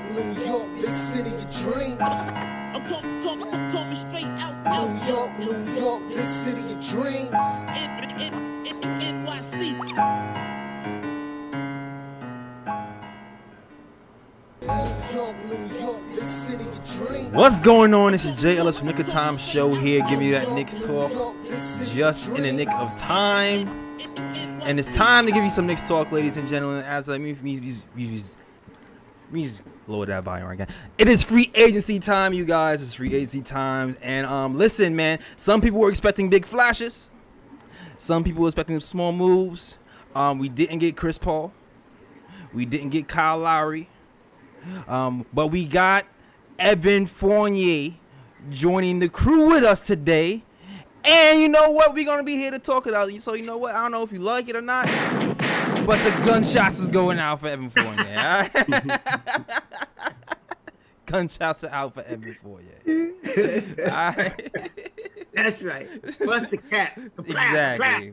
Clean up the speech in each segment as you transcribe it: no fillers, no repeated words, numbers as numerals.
New York, big city of dreams. I'm coming straight out. New York, big city of dreams. NYC. New York, big city of dreams. What's going on? This is Jay Ellis from Knick of Time Show here, giving you that Knicks talk just in the nick of time. And it's time to give you some Knicks talk, ladies and gentlemen. As I mean, lower that volume again. It is free agency time, you guys. It's free agency time. And listen, man, some people were expecting big flashes. Some people were expecting small moves. We didn't get Chris Paul. We didn't get Kyle Lowry. But we got Evan Fournier joining the crew with us today. And you know what? We're going to be here to talk about it. So you know what? I don't know if you like it or not, but the gunshots is going out for Evan Fournier. All right? Gunshots are out for Evan Fournier. All right? That's right. Bust the caps. Exactly.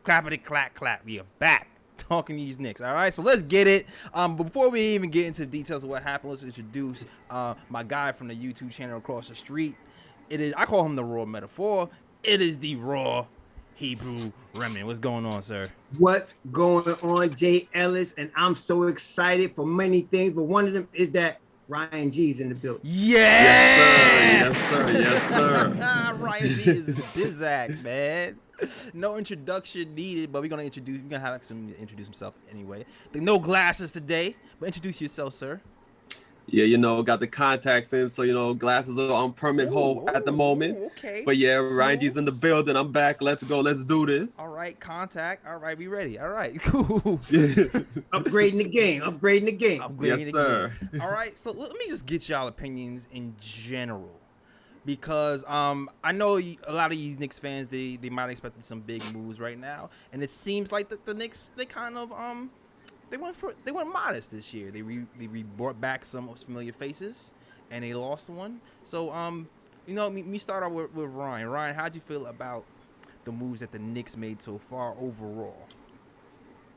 Clappity clap clap. We are back talking these Knicks. All right, so let's get it. But before we even get into the details of what happened, let's introduce my guy from the YouTube channel across the street. I call him the Raw Metaphor. It is the Raw Hebrew Remnant. What's going on, sir? What's going on, Jay Ellis? And I'm so excited for many things, but one of them is that Ryan G's in the building. Yeah! Yes, sir. Yes, sir. Yes, sir. Ryan G is Bizak, man. No introduction needed, but we're gonna have him introduce himself anyway. No glasses today, but introduce yourself, sir. Yeah, got the contacts in, so glasses are on permanent hold at the moment. Okay. But yeah, Ryan G's in the building. I'm back. Let's go. Let's do this. All right, contact. All right, we ready. All right, cool. Upgrading the game. Yes, sir. All right, so let me just get y'all opinions in general. Because I know a lot of you Knicks fans, they might have expected some big moves right now, and it seems like the Knicks they kind of they went modest this year. They brought back some familiar faces, and they lost one. So me start out with Ryan. Ryan, how'd you feel about the moves that the Knicks made so far overall?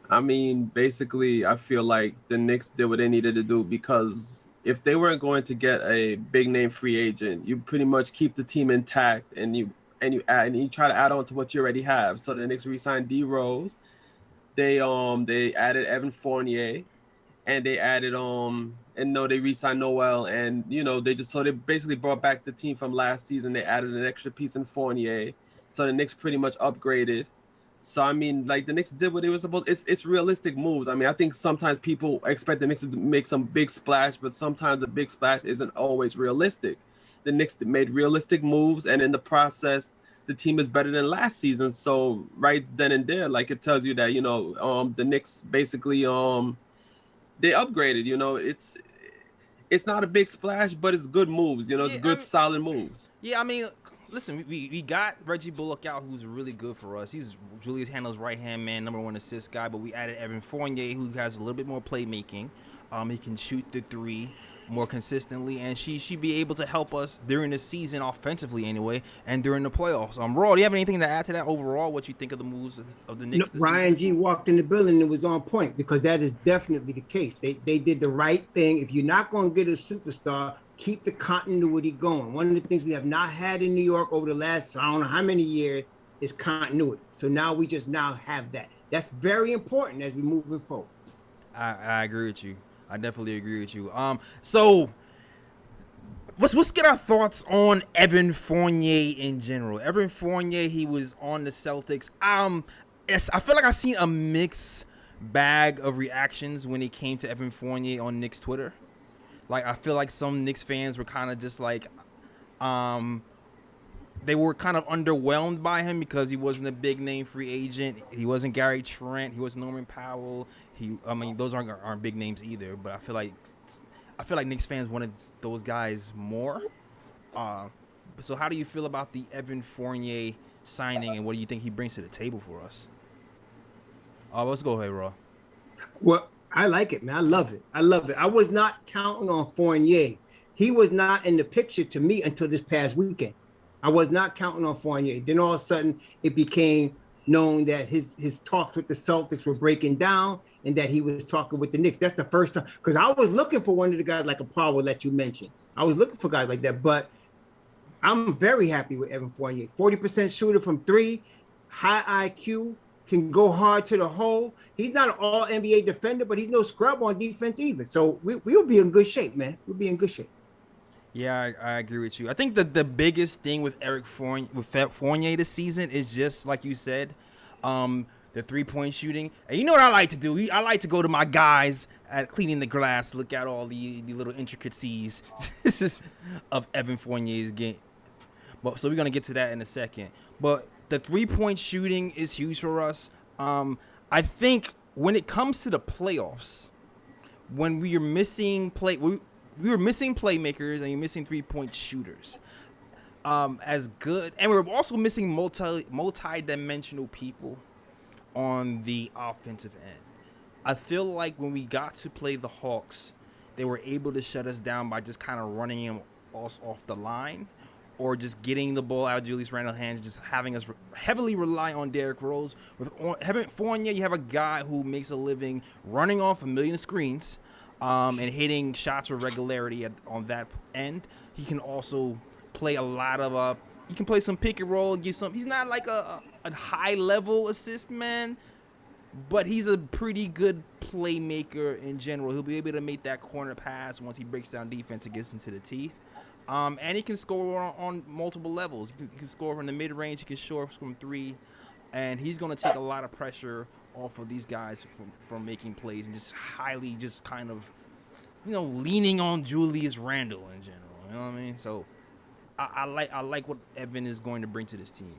I mean, basically, I feel like the Knicks did what they needed to do, because if they weren't going to get a big name free agent, you pretty much keep the team intact and you try to add on to what you already have. So the Knicks re-signed D Rose. They added Evan Fournier, and they added they re-signed Noel, and they basically brought back the team from last season. They added an extra piece in Fournier. So the Knicks pretty much upgraded. So I mean, like, the Knicks did what they were supposed. It's realistic moves. I mean, I think sometimes people expect the Knicks to make some big splash, but sometimes a big splash isn't always realistic. The Knicks made realistic moves, and in the process, the team is better than last season. So right then and there, like, it tells you that the Knicks basically they upgraded. It's not a big splash, but it's good moves. It's good, solid moves. Yeah, I mean, listen, we got Reggie Bullock out, who's really good for us. He's Julius Randle's right-hand man, number one assist guy. But we added Evan Fournier, who has a little bit more playmaking. He can shoot the three more consistently, and she'd be able to help us during the season offensively anyway, and during the playoffs. Raw, do you have anything to add to that overall? What you think of the moves of the Knicks? Ryan G walked in the building and was on point, because that is definitely the case. They did the right thing. If you're not going to get a superstar, keep the continuity going. One of the things we have not had in New York over the last, I don't know how many years, is continuity. So now we just have that. That's very important as we move forward. I agree with you. I definitely agree with you. So let's get our thoughts on Evan Fournier in general. Evan Fournier, he was on the Celtics. I feel like I've seen a mixed bag of reactions when it came to Evan Fournier on Knicks Twitter. Like, I feel like some Knicks fans were kind of just like, they were kind of underwhelmed by him because he wasn't a big name free agent. He wasn't Gary Trent. He wasn't Norman Powell. Those aren't big names either. But I feel like Knicks fans wanted those guys more. So how do you feel about the Evan Fournier signing, and what do you think he brings to the table for us? Let's go ahead, Raw. Well, I like it, man. I love it. I was not counting on Fournier. He was not in the picture to me until this past weekend. I was not counting on Fournier. Then all of a sudden it became knowing that his talks with the Celtics were breaking down and that he was talking with the Knicks. That's the first time, because I was looking for one of the guys like a Powell that you mentioned. I was looking for guys like that, but I'm very happy with Evan Fournier. 40% shooter from three, high IQ, can go hard to the hole. He's not an all NBA defender, but he's no scrub on defense either. So we'll be in good shape, man. We'll be in good shape. Yeah, I agree with you. I think that the biggest thing with Fournier this season is just like you said, the 3-point shooting. And you know what I like to do? I like to go to my guys at cleaning the glass, look at all the little intricacies of Evan Fournier's game. But so we're gonna get to that in a second. But the 3-point shooting is huge for us. I think when it comes to the playoffs, when we are missing we were missing playmakers and you're missing 3-point shooters. As good, and we're also missing multi-dimensional people on the offensive end. I feel like when we got to play the Hawks, they were able to shut us down by just kind of running him off the line, or just getting the ball out of Julius Randle's hands, just having us heavily rely on Derrick Rose. With Evan Fournier, you have a guy who makes a living running off a million screens and hitting shots with regularity on that end. He can also play a lot of he can play some pick and roll, get some. He's not like a high level assist man, but he's a pretty good playmaker in general. He'll be able to make that corner pass once he breaks down defense and gets into the teeth. And he can score on multiple levels. He can score from the mid-range. He can score from three. And he's going to take a lot of pressure off of these guys from making plays and just kind of, leaning on Julius Randle in general. You know what I mean? So I like what Evan is going to bring to this team.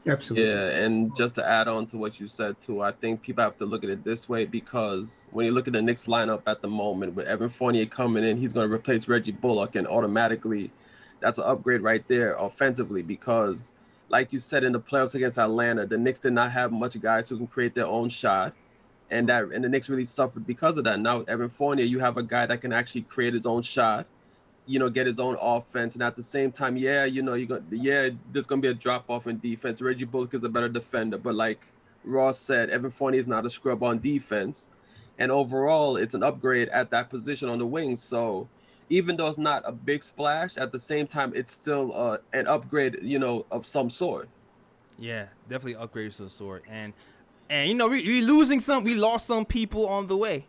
Absolutely. Yeah, and just to add on to what you said too, I think people have to look at it this way, because when you look at the Knicks lineup at the moment, with Evan Fournier coming in, he's going to replace Reggie Bullock, and automatically that's an upgrade right there offensively, because like you said, in the playoffs against Atlanta, the Knicks did not have much guys who can create their own shot, and the Knicks really suffered because of that. Now with Evan Fournier, you have a guy that can actually create his own shot, get his own offense, and at the same time, there's gonna be a drop off in defense. Reggie Bullock is a better defender, but like Ross said, Evan Fournier is not a scrub on defense, and overall, it's an upgrade at that position on the wings. So even though it's not a big splash, at the same time, it's still an upgrade, of some sort. Yeah, definitely upgrade of some sort, and we lost some people on the way.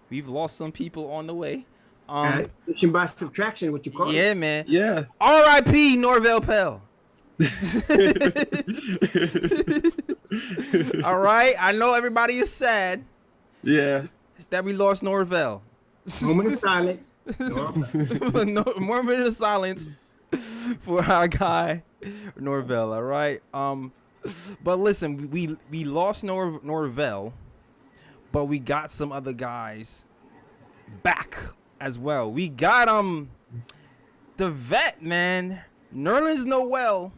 We've lost some people on the way. Addition by subtraction, what you call it. Yeah, man. Yeah. R.I.P. Norvell Pell. All right. I know everybody is sad. Yeah. That we lost Norvell. Moment of silence. Moment of silence for our guy Norvell. All right. But listen, we lost Norvell, but we got some other guys back as well. We got the vet, man. Nerlens Noel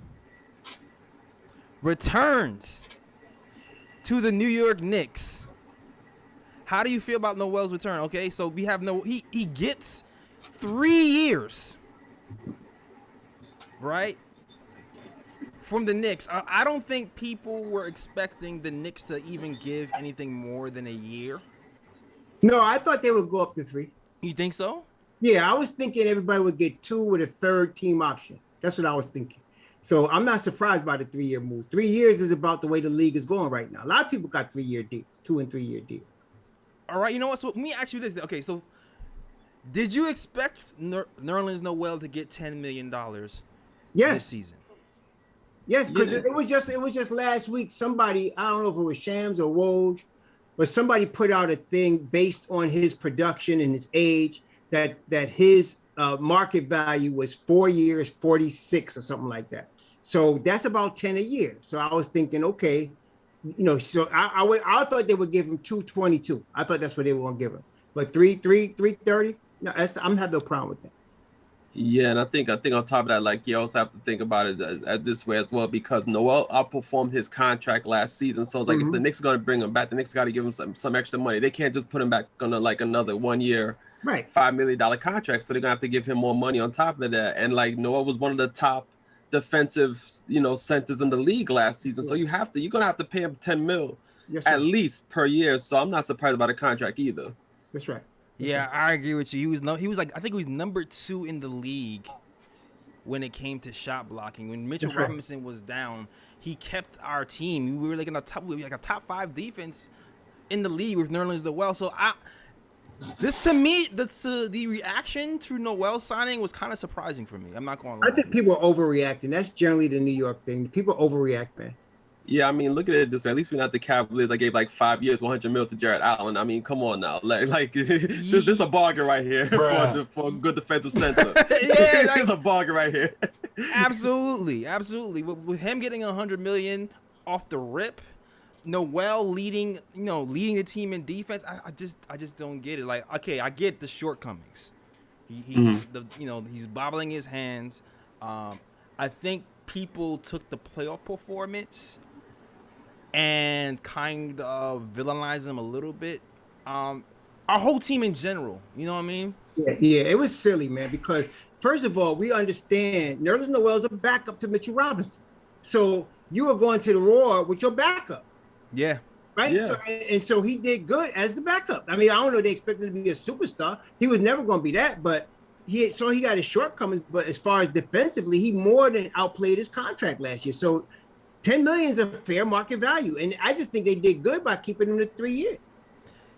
returns to the New York Knicks. How do you feel about Noel's return? Okay, so we have he gets 3 years, right, from the Knicks. I don't think people were expecting the Knicks to even give anything more than a year. No, I thought they would go up to 3. You think so? Yeah, I was thinking everybody would get 2 with a third team option. That's what I was thinking. So I'm not surprised by the 3-year move. 3 years is about the way the league is going right now. A lot of people got 3-year deals, 2 and 3 year deals. All right, you know what? So let me ask you this. Okay, so did you expect Nerlens Noel to get $10 million this season? Yes, because it was just last week. Somebody, I don't know if it was Shams or Woj, but somebody put out a thing based on his production and his age that his market value was 4 years, 46 or something like that. So that's about 10 a year. So I was thinking, okay, so I thought they would give him 222. I thought that's what they were going to give him. But 330, no, I'm have no problem with that. Yeah, and I think on top of that, like, you also have to think about it as this way as well, because Noel outperformed his contract last season. So it's like, if the Knicks are going to bring him back, the Knicks got to give him some extra money. They can't just put him back on another 1 year, $5 million contract. So they're going to have to give him more money on top of that. And like, Noel was one of the top defensive, centers in the league last season. So you're gonna have to pay him 10 mil at least per year. So I'm not surprised about a contract either. That's right. Yeah, I agree with you. He was like, I think he was number 2 in the league when it came to shot blocking. When Mitchell Robinson was down, he kept our team. We were like a top 5 defense in the league with Nerlens Noel. So to me, the reaction to Noel signing was kind of surprising for me. I'm not going to lie. I think people are overreacting. That's generally the New York thing. People overreact, man. Yeah, I mean, look at it this way. At least we're not the Cavaliers. I gave like 5 years, 100 mil to Jarrett Allen. I mean, come on now. Like this is a bargain right here for a good defensive center. Yeah, it's a bargain right here. Absolutely. With him getting 100 million off the rip, Noel leading the team in defense, I just don't get it. Like, okay, I get the shortcomings. He's bobbling his hands. I think people took the playoff performance and kind of villainized him a little bit. Our whole team in general, you know what I mean? Yeah, it was silly, man, because first of all, we understand Nerlens Noel's a backup to Mitchell Robinson. So you are going to the Roar with your backup. Yeah. Right? Yeah. So he did good as the backup. I mean, I don't know, they expected him to be a superstar. He was never going to be that, but he got his shortcomings, but as far as defensively, he more than outplayed his contract last year. So 10 million is a fair market value. And I just think they did good by keeping him to 3 years.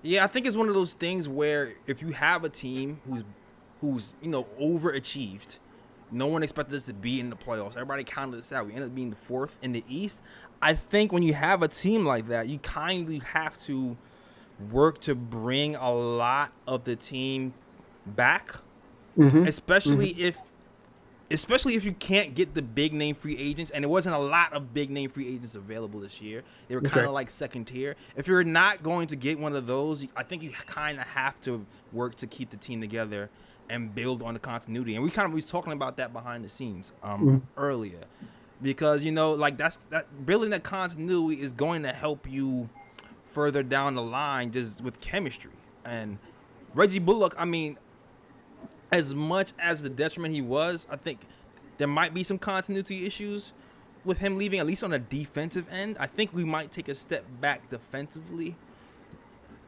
Yeah, I think it's one of those things where if you have a team who's overachieved, no one expected us to be in the playoffs. Everybody counted us out. We ended up being the 4th in the East. I think when you have a team like that, you kind of have to work to bring a lot of the team back, especially if you can't get the big name free agents, and there wasn't a lot of big name free agents available this year. They were kind of like second tier. If you're not going to get one of those, I think you kind of have to work to keep the team together and build on the continuity. And we was talking about that behind the scenes earlier, because that building that continuity is going to help you further down the line just with chemistry. And Reggie Bullock, I mean, as much as the detriment he was, I think there might be some continuity issues with him leaving, at least on a defensive end. I think we might take a step back defensively,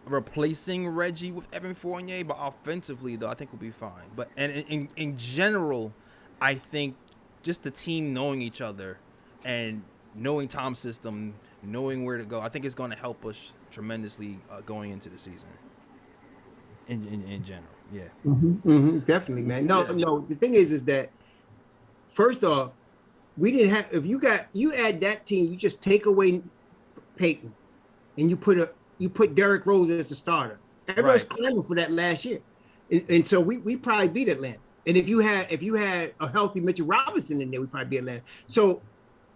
replacing Reggie with Evan Fournier, but offensively, though, I think we'll be fine. But in general, I think just the team knowing each other and knowing Tom's system, knowing where to go, I think it's going to help us tremendously going into the season. In general, yeah. Definitely, man. No. The thing is that first off, we didn't have. If you add that team, you just take away Peyton, and you put Derrick Rose as the starter. Everybody's clamoring for that last year, and so we probably beat Atlanta. And if you had a healthy Mitchell Robinson in there, we probably beat Atlanta. So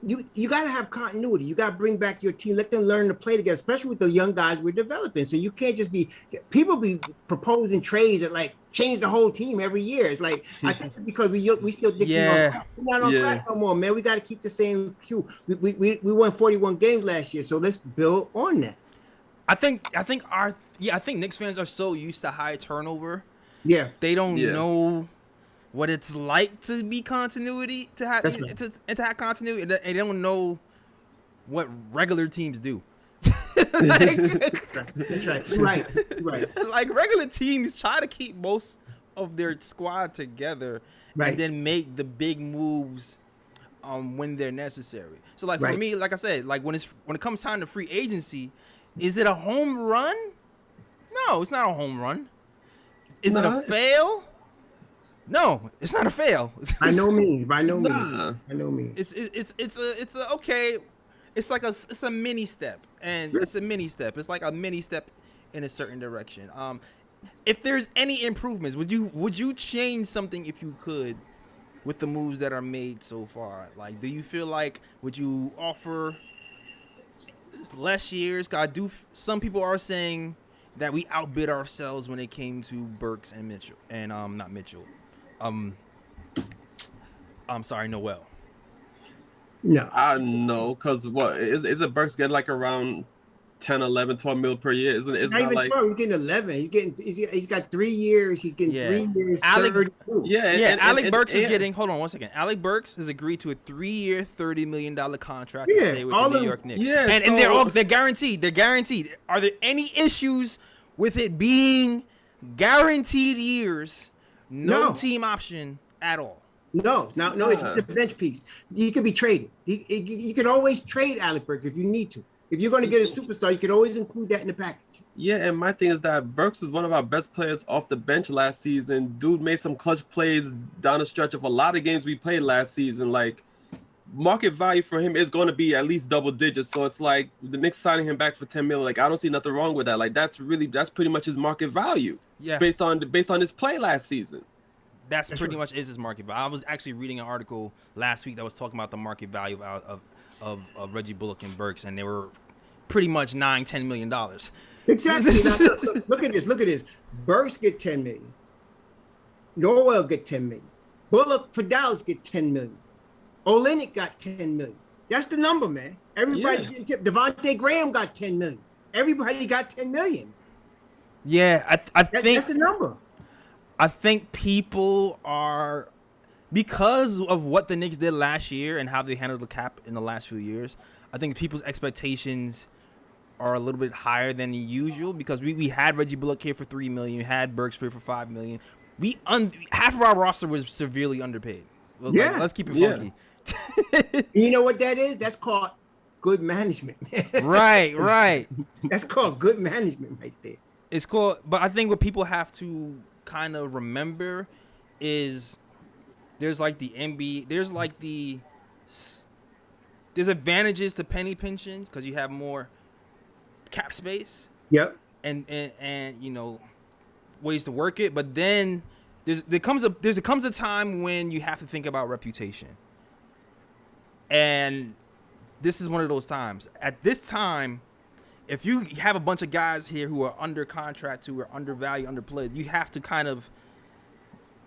you got to have continuity. You got to bring back your team, let them learn to play together, especially with the young guys we're developing. So you can't just people be proposing trades that like change the whole team every year. It's like, I think it's because we still think we're not on crack no more, man. We got to keep the same cue. We won 41 games last year, so let's build on that. I think Knicks fans are so used to high turnover. Yeah, they don't know what it's like to be continuity, to have continuity. They don't know what regular teams do. Right. Like regular teams try to keep most of their squad together and then make the big moves when they're necessary. So like for me, like I said, like when it comes time to free agency, is it a home run? No, it's not a home run. Is it a fail? No, it's not a fail. By no means. It's a okay. It's like it's a mini step, and it's a mini step. It's like a mini step in a certain direction. If there's any improvements, would you change something if you could with the moves that are made so far? Like, do you feel like would you offer less years? Some people are saying that we outbid ourselves when it came to Burks and Mitchell, and not Mitchell. I'm sorry, Noel. No, I know, because what is it? Burks getting like around 10, 11, 12 mil per year. Isn't it's Not not even like 12. He's getting 11. He's got 3 years. He's getting Yeah. 3 years. Alec- 32. Yeah, Alec Burks is and- getting. Hold on one second. Alec Burks has agreed to a 3-year, $30 million contract to Yeah, stay with all the New of- York Knicks. yeah, and they're guaranteed. They're guaranteed. Are there any issues with it being guaranteed years, no No. team option at all? No, it's just a bench piece. He could be traded. You can always trade Alec Burks if you need to. If you're going to get a superstar, you can always include that in the package. Yeah, and my thing is that Burks was one of our best players off the bench last season. Dude made some clutch plays down the stretch of a lot of games we played last season. Like, market value for him is going to be at least double digits. So it's like the Knicks signing him back for 10 million. Like, I don't see nothing wrong with that. Like, that's pretty much his market value. Yeah. Based on his play last season. That's pretty much is his market value. I was actually reading an article last week that was talking about the market value of Reggie Bullock and Burks, and they were pretty much $9-10 million. Exactly. Now, look at this. Burks get 10 million. Norwell get 10 million. Bullock for Dallas get 10 million. Olynyk got 10 million. That's the number, man. Everybody's getting tipped. Devontae Graham got 10 million. Everybody got 10 million. Yeah, I think That's the number. I think people are, because of what the Knicks did last year and how they handled the cap in the last few years, I think people's expectations are a little bit higher than usual because we had Reggie Bullock here for $3 million, we had Burks here for $5 million. Half of our roster was severely underpaid. Well, Yeah. like, let's keep it funky. You know what that is? That's called good management. Right. That's called good management right there. It's called, but I think what people have to kind of remember is there's like the NBA, there's advantages to penny pinching because you have more cap space. Yep. And you know ways to work it, but then there comes a time when you have to think about reputation, and this is one of those times. At this time, if you have a bunch of guys here who are under contract, who are undervalued, underplayed, you have to kind of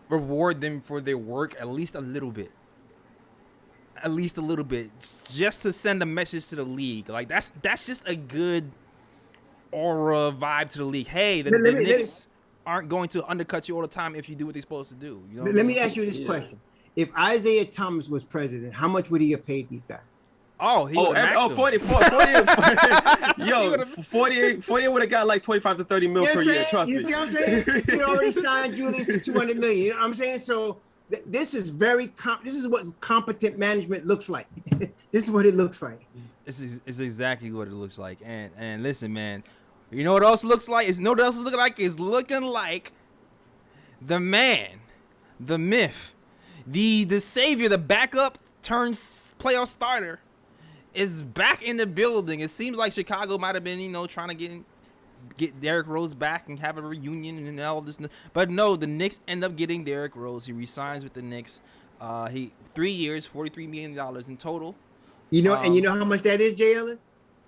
reward them for their work at least a little bit. Just to send a message to the league. Like that's just a good aura vibe to the league. Hey, the Knicks aren't going to undercut you all the time if you do what they're supposed to do. You know Let me ask you this question. If Isaiah Thomas was president, how much would he have paid these guys? Oh, 48 would have got like 25 to 30 mil per year, trust me. You see what I'm saying? He already signed Julius to 200 million. You know what I'm saying? So this is this is what competent management looks like. This is what it looks like. This is exactly what it looks like. And listen, man, you know what else looks like? It's looking like the man, the myth, the savior, the backup turns playoff starter is back in the building. It seems like Chicago might have been, trying to get Derrick Rose back and have a reunion and all this. But no, the Knicks end up getting Derrick Rose. He resigns with the Knicks. 3 years, $43 million in total. And you know how much that is, Jay Ellis?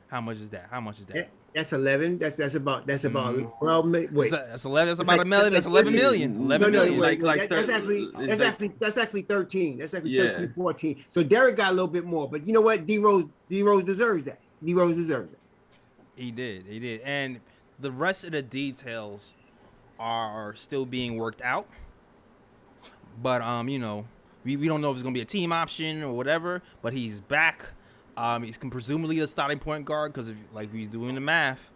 How much is that? That's 11. That's about 12 million. Wait, that's 11. That's about $1 million. That's 11 million. 11 no, million. wait, Like that's actually 13. That's actually 13, 14. So Derrick got a little bit more, but you know what? D Rose deserves that. D Rose deserves it. He did. And the rest of the details are still being worked out. But we don't know if it's gonna be a team option or whatever. But he's back. He's presumably a starting point guard because if he's doing the math,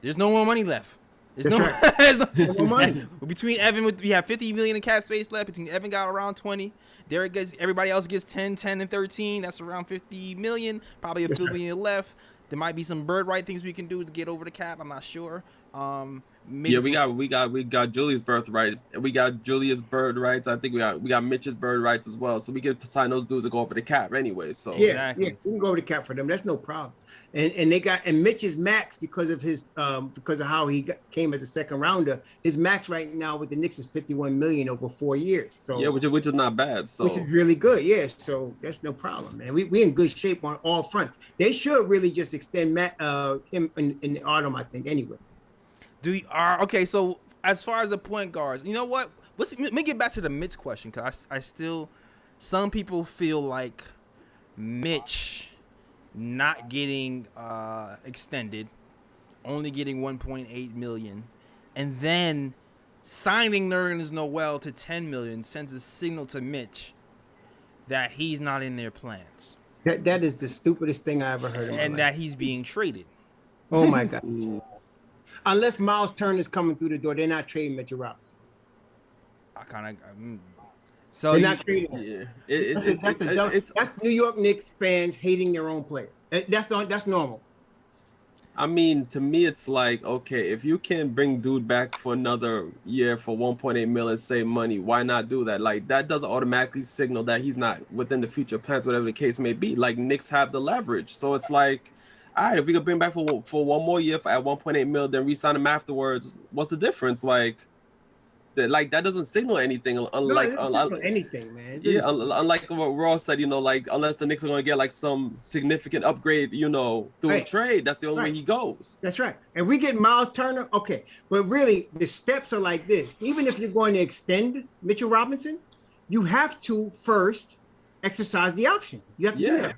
there's no more money left. There's no more money. Between Evan, we have $50 million in cap space left. Between Evan got around 20. Derek everybody else gets 10, and 13. That's around $50 million. Probably a few million left. There might be some bird right things we can do to get over the cap. I'm not sure. We got Julius birthright. We got Julius bird rights. I think we got Mitch's bird rights as well. So we can sign those dudes to go over the cap anyway. So exactly. We can go over the cap for them. That's no problem. And Mitch is max because of how he came as a second rounder. His max right now with the Knicks is $51 million over 4 years. So which is not bad. So which is really good. Yeah. So that's no problem, man. We in good shape on all fronts. They should really just extend him in the autumn, I think. Anyway. Okay, so as far as the point guards, you know what? Let me get back to the Mitch question because some people feel like Mitch not getting extended, only getting 1.8 million, and then signing Nerlens Noel to 10 million sends a signal to Mitch that he's not in their plans That is the stupidest thing I ever heard in my and life. that he's being traded. Oh my God. Unless Miles Turner's coming through the door, they're not trading Mitchell Robinson. I kind of so They're you, not trading him. Yeah, That's New York Knicks fans hating their own player. That's normal. I mean, to me, it's like, okay, if you can bring dude back for another year for 1.8 million, save money, why not do that? Like, that doesn't automatically signal that he's not within the future plans, whatever the case may be. Like, Knicks have the leverage. So it's like, all right, if we could bring back for one more year at 1.8 million, then re-sign him afterwards, what's the difference? Like that doesn't signal anything. Unlike it doesn't signal anything, man. Unlike what Ross said, like unless the Knicks are going to get like some significant upgrade, through a trade, that's the only way he goes. That's right. And we get Miles Turner, okay, but really the steps are like this. Even if you're going to extend Mitchell Robinson, you have to first exercise the option. You have to do that.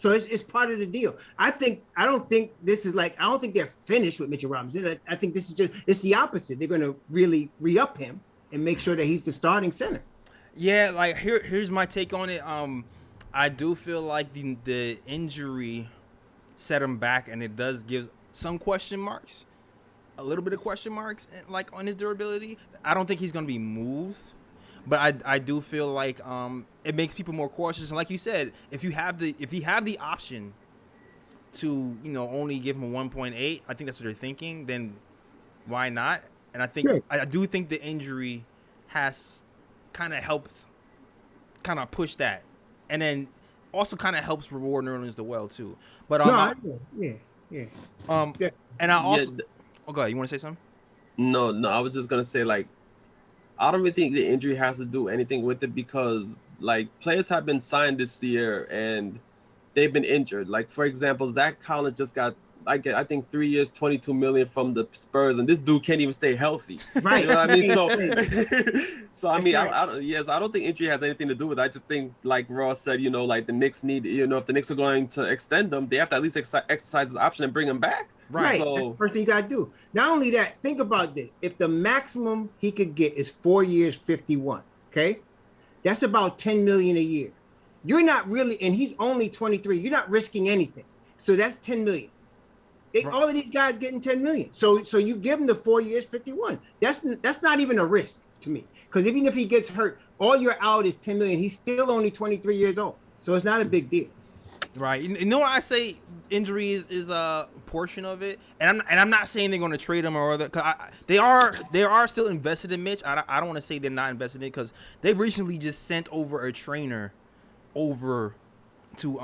So it's part of the deal. I don't think they're finished with Mitchell Robinson. I think this is it's the opposite. They're going to really re-up him and make sure that he's the starting center. Yeah, like here's my take on it. I do feel like the injury set him back, and it does give some question marks, a little bit of question marks, like on his durability. I don't think he's going to be moved. But I do feel like it makes people more cautious, and like you said, if you have the option to only give him a 1.8, I think that's what they're thinking. Then why not? And I think I do think the injury has kind of helped, kind of push that, and then also kind of helps reward Nerlens Noel too. But and I also okay, you want to say something? No, I was just gonna say like, I don't really think the injury has to do anything with it because like players have been signed this year and they've been injured. Like for example, Zach Collins just got I think 3 years, 22 million from the Spurs, and this dude can't even stay healthy. Right. You know what I mean? So I mean, I don't think injury has anything to do with it. I just think like Ross said, like the Knicks need, if the Knicks are going to extend them, they have to at least exercise the option and bring him back. Right. So, that's the first thing you got to do. Not only that, think about this. If the maximum he could get is 4 years, 51, okay? That's about 10 million a year. You're not really, and he's only 23. You're not risking anything. So that's 10 million. All of these guys getting 10 million. So you give him the 4 years, 51. That's not even a risk to me. Because even if he gets hurt, all you're out is 10 million. He's still only 23 years old. So it's not a big deal. Right. You know what I say? Injury is a portion of it, and I'm not saying they're going to trade him or other. Cause they are still invested in Mitch. I don't want to say they're not invested in it because they recently just sent over a trainer over to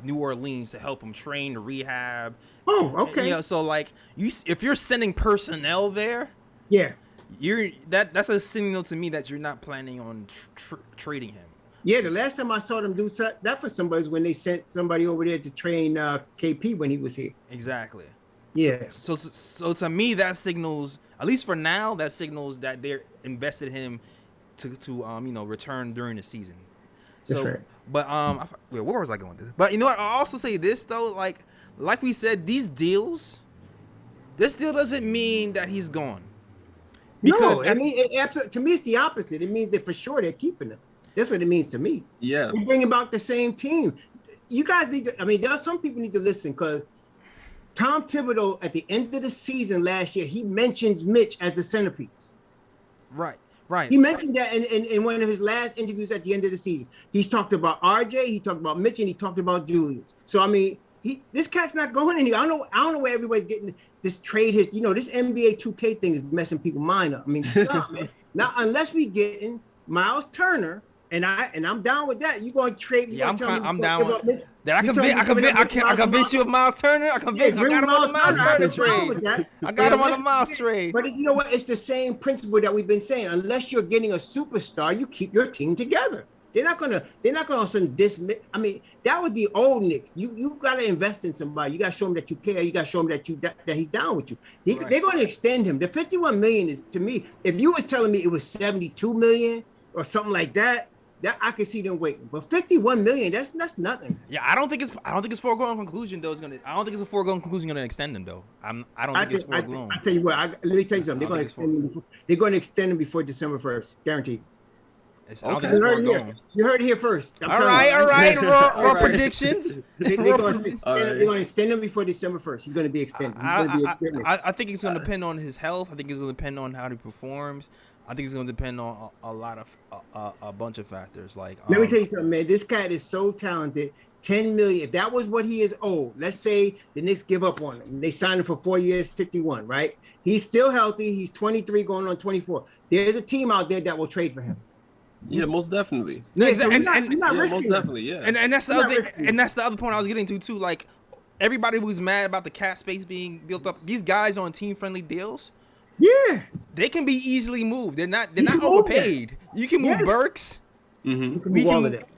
New Orleans to help him train to rehab. Oh, okay. And, so like if you're sending personnel there, yeah, that's a signal to me that you're not planning on trading him. Yeah, the last time I saw them do that for somebody was when they sent somebody over there to train KP when he was here. Exactly. Yeah. So to me, that signals, at least for now, that signals that they're invested in him to return during the season. So, that's right. But where was I going with this? But you know what? I'll also say this though, like we said, this deal doesn't mean that he's gone. Because no, I mean, to me, it's the opposite. It means that for sure they're keeping him. That's what it means to me. Yeah. You're bringing back the same team. You guys need to, there are some people need to listen because Tom Thibodeau, at the end of the season last year, he mentions Mitch as the centerpiece. Right. He mentioned that in one of his last interviews at the end of the season. He's talked about RJ, he talked about Mitch, and he talked about Julius. So, I mean, this cat's not going anywhere. I don't know where everybody's getting this trade. This NBA 2K thing is messing people's mind up. I mean, stop, man. Now, unless we get in Miles Turner, and I'm down with that. You going to trade? Yeah, I'm down with that. I convince you of Miles Turner. I got him on the Miles Turner trade. I got him on the Miles trade. But you know what? It's the same principle that we've been saying. Unless you're getting a superstar, you keep your team together. They're not gonna send dismiss. I mean, that would be old Knicks. You got to invest in somebody. You got to show them that you care. You got to show him that he's down with you. They're going to extend him. The 51 million is, to me, if you was telling me it was 72 million or something like that, That I could see them waiting. But 51 million, that's nothing. Yeah, I don't think it's foregone conclusion though. I don't think it's a foregone conclusion gonna extend him though. I don't think it's foregone. I tell you what, let me tell you something. They're gonna extend him before December 1st, guaranteed. I don't think it's foregone. You heard it here first. All right. Raw predictions. They're gonna extend him before December 1st. He's gonna be extended. I think it's gonna depend on his health. I think it's gonna depend on how he performs. I think it's gonna depend on a bunch of factors. Like, let me tell you something, man. This cat is so talented. 10 million. If that was what he is owed, let's say the Knicks give up on him. They signed him for 4 years, 51. Right? He's still healthy. He's 23, going on 24. There's a team out there that will trade for him. Yeah, most definitely. Yeah, so you're not Most risking definitely, yeah. And that's the other thing, and that's the other point I was getting to too. Like, everybody who's mad about the cap space being built up, these guys on team friendly deals, Yeah. they can be easily moved. They're not overpaid. You can move Burks. Mm-hmm.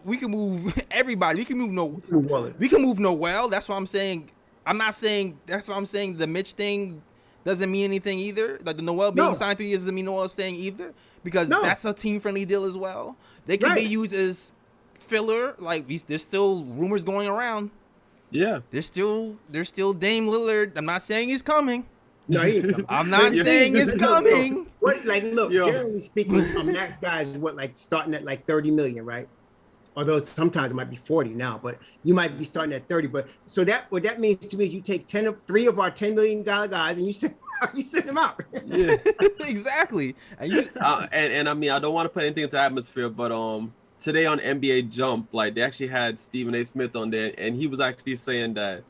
We can move everybody. We can move Noel. That's what I'm saying. That's what I'm saying. The Mitch thing doesn't mean anything either. Like the Noel being signed 3 years doesn't mean Noel staying either, because that's a team friendly deal as well. They can be used as filler. Like there's still rumors going around. Yeah. There's still Dame Lillard. I'm not saying he's coming. No, he ain't coming. I'm not saying it's coming. Look, generally speaking, a max guy is starting at like 30 million, right? Although sometimes it might be 40 now, but you might be starting at 30. But so what that means to me is you take 3 of our $10 million guys and you send them out. Yeah. Exactly. And I mean, I don't want to put anything into the atmosphere, but today on NBA Jump, like they actually had Stephen A. Smith on there, and he was actually saying that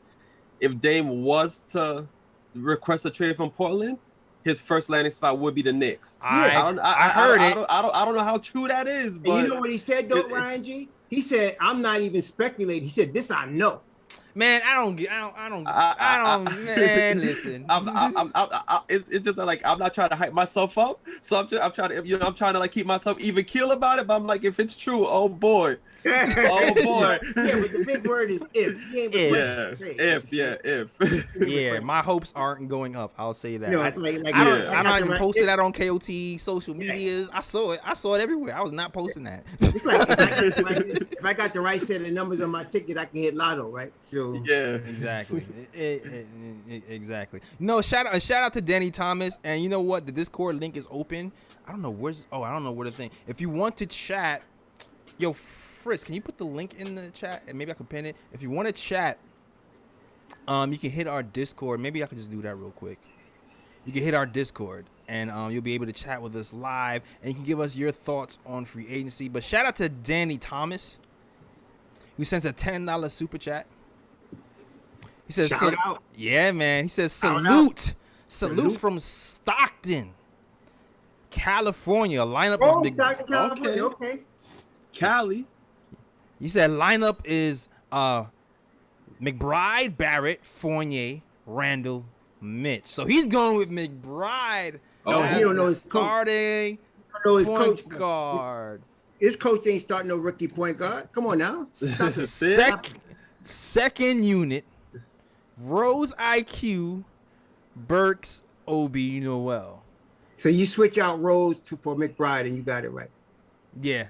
if Dame was to request a trade from Portland, his first landing spot would be the Knicks. I heard it. I don't know how true that is, but and you know what he said though, Ryan G? He said, "I'm not even speculating." He said, "This I know." Man, I don't. Man, listen. It's just like I'm not trying to hype myself up, so I'm trying to, I'm trying to like keep myself even keel about it. But I'm like, if it's true, oh boy. Oh boy. Yeah, but the big word is if. If. Yeah, my hopes aren't going up. I'll say that. It's I'm not even posting that on KOT social medias. I saw it everywhere. I was not posting that. It's like if I got the right set of numbers on my ticket, I can hit lotto, right? So yeah, exactly. Exactly. No, shout out to Danny Thomas, and you know what? The Discord link is open. I don't know where the thing. If you want to chat, yo, Fritz, can you put the link in the chat and maybe I can pin it? If you want to chat, you can hit our Discord. Maybe I can just do that real quick. You can hit our Discord and you'll be able to chat with us live, and you can give us your thoughts on free agency. But shout out to Danny Thomas, who sends a $10 super chat. He says, shout out. Yeah, man. He says, salute from Stockton, California. Lineup is big. Stockton, California. Okay. Cali. He said lineup is McBride, Barrett, Fournier, Randall, Mitch. So he's going with McBride. Oh, he don't know his starting coach. Point guard. His coach ain't starting no rookie point guard. Come on now. Second unit, Rose IQ, Burks, Obi, Noel. So you switch out Rose for McBride, and you got it right. Yeah.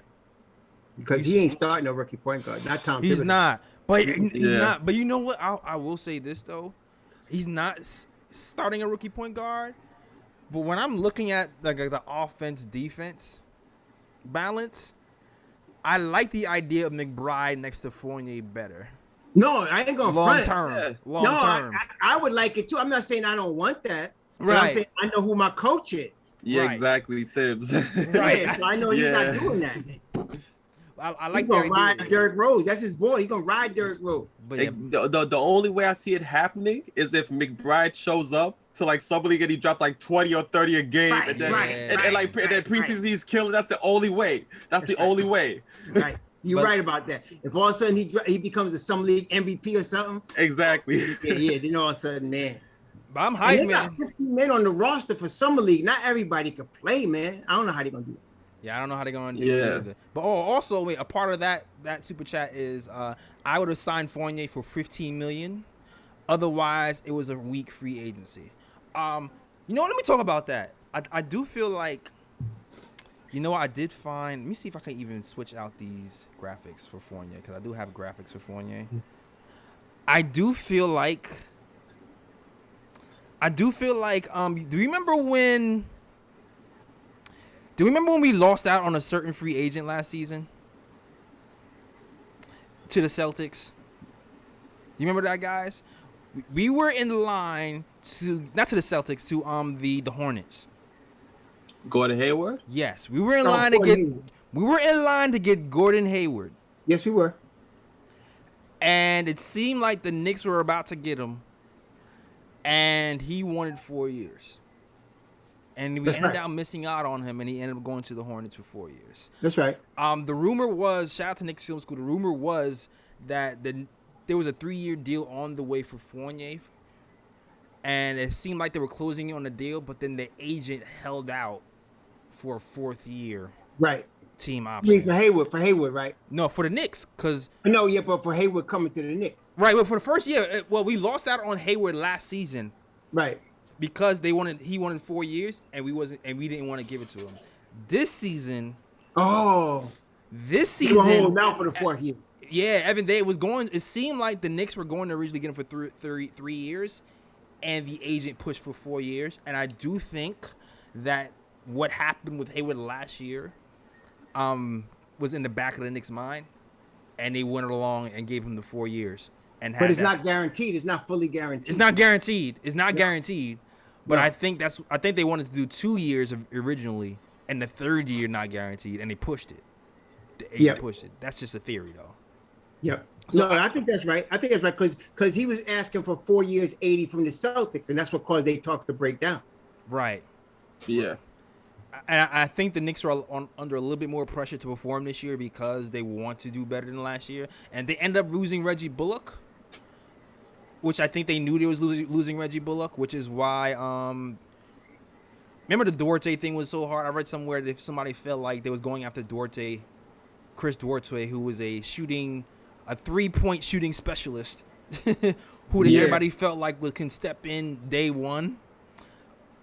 Because he ain't starting no rookie point guard. Not Tom. He's Thibodeau. not. But he's not. But you know what? I will say this though, he's not starting a rookie point guard. But when I'm looking at like the offense defense balance, I like the idea of McBride next to Fournier better. No, I ain't gonna long front. term. I would like it too. I'm not saying I don't want that. Right. I'm saying I know who my coach is. Yeah, Right. exactly. Thibs. Right. Yeah, so I know he's not doing that. I like He's gonna the ride idea. Derrick Rose. That's his boy. He's gonna ride Derrick Rose. But yeah, The only way I see it happening is if McBride shows up to like summer league and he drops like 20 or 30y a game, Right, and then right, and right, like right, and then preseason right. he's killing. That's the only way. That's the right. only way. Right. You're But- right about that. If all of a sudden he becomes a summer league MVP or something, Exactly. yeah, then all of a sudden, man. but I'm And hyped, they man. got 15 men on the roster for summer league. Not everybody can play, man. I don't know how they're gonna do it. Yeah, I don't know how they're going to do Yeah. it either. But also, wait, a part of that super chat is I would have signed Fournier for $15 million. Otherwise, it was a weak free agency. You know what? Let me talk about that. I do feel like You know what? I did find. Let me see if I can even switch out these graphics for Fournier because I do have graphics for Fournier. I do feel like. Do you remember when? Do you remember when we lost out on a certain free agent last season? To the Celtics. Do you remember that, guys? We were in line to not to the Celtics, to the Hornets. Gordon Hayward? Yes, we were in line to get Hayward. we were in line to get Gordon Hayward. Yes, we were. And it seemed like the Knicks were about to get him. And he wanted 4 years. And we ended up missing out on him, and he ended up going to the Hornets for 4 years. That's right. The rumor was, shout out to Knicks Film School, the rumor was that there was a 3-year deal on the way for Fournier. And it seemed like they were closing in on the deal, but then the agent held out for a 4th year Right. team I option. mean, for Hayward, right? No, for the Knicks, because No, yeah, but for Hayward coming to the Knicks. right, well, for the first year, we lost out on Hayward last season Right. because he wanted 4 years, and we didn't want to give it to him. This season, Oh. You were holding out for the 4th year. yeah, Evan Day was going. It seemed like the Knicks were going to originally get him for 3 years, and the agent pushed for 4 years. And I do think that what happened with Hayward last year, was in the back of the Knicks' mind, and they went along and gave him the 4 years. But it's not guaranteed. It's not fully guaranteed. It's not guaranteed. It's not guaranteed. But No. I think they wanted to do 2 years originally, and the 3rd year not guaranteed, and they pushed it. The agent pushed it. That's just a theory, though. Yep. So I think that's right. I think that's right because he was asking for 4 years, 80 from the Celtics, and that's what caused their talks to break down. Right. Yeah. And I think the Knicks are under a little bit more pressure to perform this year because they want to do better than last year, and they end up losing Reggie Bullock, which I think they knew they was losing Reggie Bullock, which is why remember the Duarte thing was so hard. I read somewhere that if somebody felt like they was going after Chris Duarte, who was a 3-point shooting specialist, who everybody felt like can step in day one.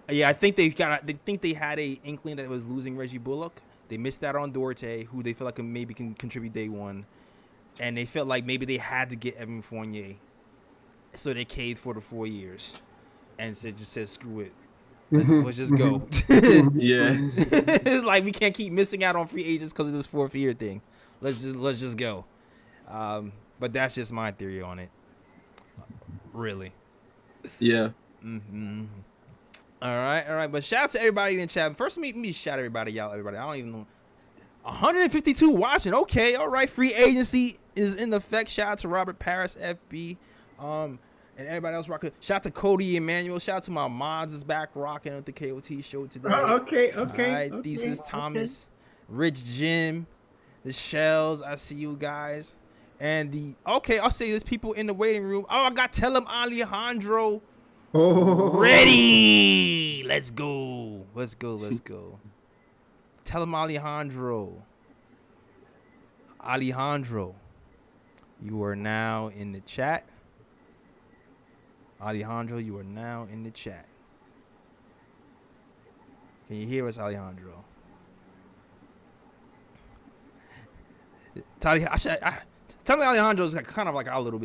Yeah, I think they had a inkling that it was losing Reggie Bullock. They missed out on Duarte, who they feel like maybe can contribute day one, and they felt like maybe they had to get Evan Fournier, so they caved for the 4 years, and just said screw it, let's just go. Yeah. It's like we can't keep missing out on free agents because of this 4th year thing. Let's just go. But that's just my theory on it. Really. Yeah. Mm-hmm. All right. But shout out to everybody in the chat. First, let me shout everybody out. Everybody, I don't even know. 152 watching. Okay, all right. Free agency is in effect. Shout out to Robert Paris, FB, and everybody else rocking. Shout out to Cody Emmanuel. Shout out to my mods is back rocking with the KOT show today. Okay. All right, Thesis Thomas, Rich Jim, the Shells. I see you guys. And I'll say there's people in the waiting room. Oh, I got Tell him Alejandro. Oh. Ready. Let's go. Tell him Alejandro. You are now in the chat. Alejandro, you are now in the chat. Can you hear us, Alejandro? Tell me Alejandro's kind of like our little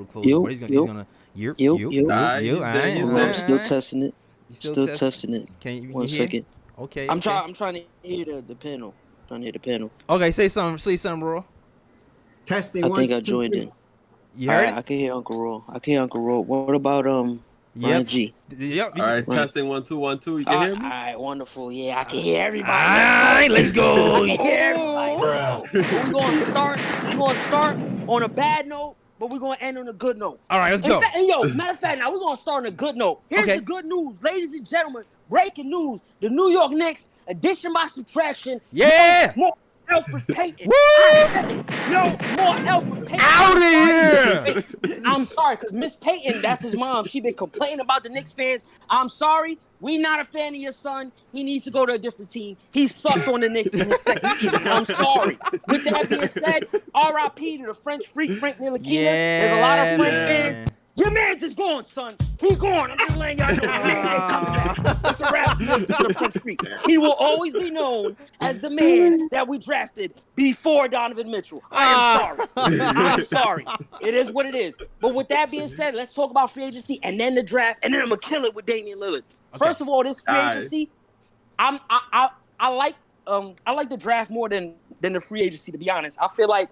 closer. Yo, but he's gonna I'm still testing it. Still testing it. Can you One hear? second. Okay. I'm trying to hear the panel. Trying to hear the panel. Okay, say something, bro. Testing. I 1, think I 2, joined 3. in. You heard I can hear Uncle Roll. What about Ryan G? Yep. All right. Testing 1 2 1 2. You can hear me? All right, wonderful. Yeah, I can hear everybody. All right, let's go. I can hear everybody. We're gonna start on a bad note, but we're gonna end on a good note. All right, let's go. Matter of fact, now we're gonna start on a good note. Here's Okay. the good news, ladies and gentlemen. Breaking news: the New York Knicks, addition by subtraction. Yeah. More Alfred Payton. Woo! I said it. No more Alfred Payton. Out of here. I'm sorry, because Miss Payton, that's his mom. She been complaining about the Knicks fans. I'm sorry. We not a fan of your son. He needs to go to a different team. He sucked on the Knicks in his second season. I'm sorry. With that being said, R.I.P. to the French freak, Frank Ntilikina. There's a lot of Frank fans. Your man Reds is gone, son. He gone. I'm just letting y'all know. He ain't coming back. It's a wrap. To the French Street. He will always be known as the man that we drafted before Donovan Mitchell. I am sorry. I'm sorry. It is what it is. But with that being said, let's talk about free agency and then the draft, and then I'm gonna kill it with Damian Lillard. Okay. First of all, this free agency, I like the draft more than the free agency, to be honest. I feel like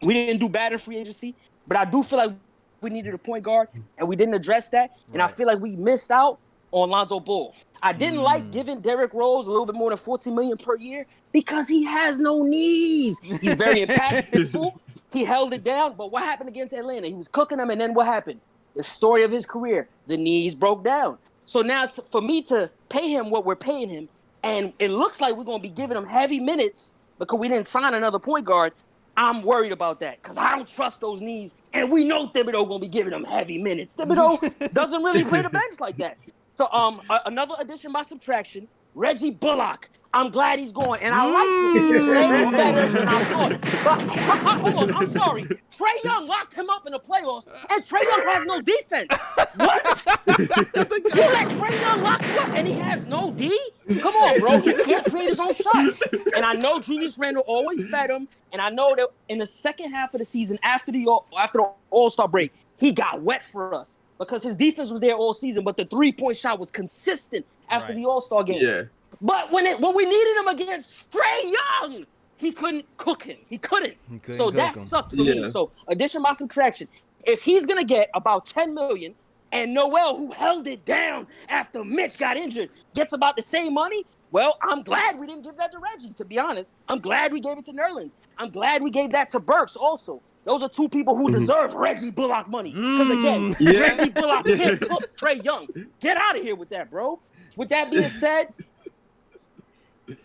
we didn't do bad in free agency, but I do feel like we needed a point guard, and we didn't address that. And I feel like we missed out on Lonzo Ball. I didn't like giving Derrick Rose a little bit more than $14 million per year because he has no knees. He's very impactful. He held it down, but what happened against Atlanta? He was cooking them, and then what happened? The story of his career, the knees broke down. So now for me to pay him what we're paying him, and it looks like we're going to be giving him heavy minutes because we didn't sign another point guard, I'm worried about that because I don't trust those knees. And we know Thibodeau going to be giving them heavy minutes. Thibodeau doesn't really play the bench like that. So another addition by subtraction, Reggie Bullock. I'm glad he's going, and I like him. Way better than I thought. But hold on, I'm sorry. Trae Young locked him up in the playoffs, and Trae Young has no defense. What? You let Trae Young lock you up, and he has no D? Come on, bro. He can't create his own shot. And I know Julius Randle always fed him, and I know that in the second half of the season, after the All-Star break, he got wet for us because his defense was there all season, but the three-point shot was consistent after the All-Star game. Yeah. But when we needed him against Trae Young, he couldn't cook him. He couldn't. So that sucked for me. So addition by subtraction. If he's gonna get about $10 million, and Noel, who held it down after Mitch got injured, gets about the same money, well, I'm glad we didn't give that to Reggie. To be honest, I'm glad we gave it to Nerlens. I'm glad we gave that to Burks also. Those are two people who deserve Reggie Bullock money. Because again, Reggie Bullock can't cook Trae Young. Get out of here with that, bro. With that being said,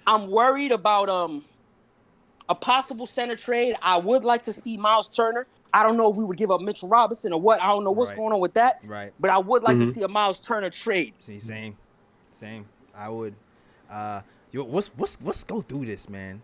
I'm worried about a possible center trade. I would like to see Miles Turner. I don't know if we would give up Mitchell Robinson or what. I don't know what's going on with that. Right. But I would like to see a Miles Turner trade. See, same. I would. Let's go through this, man.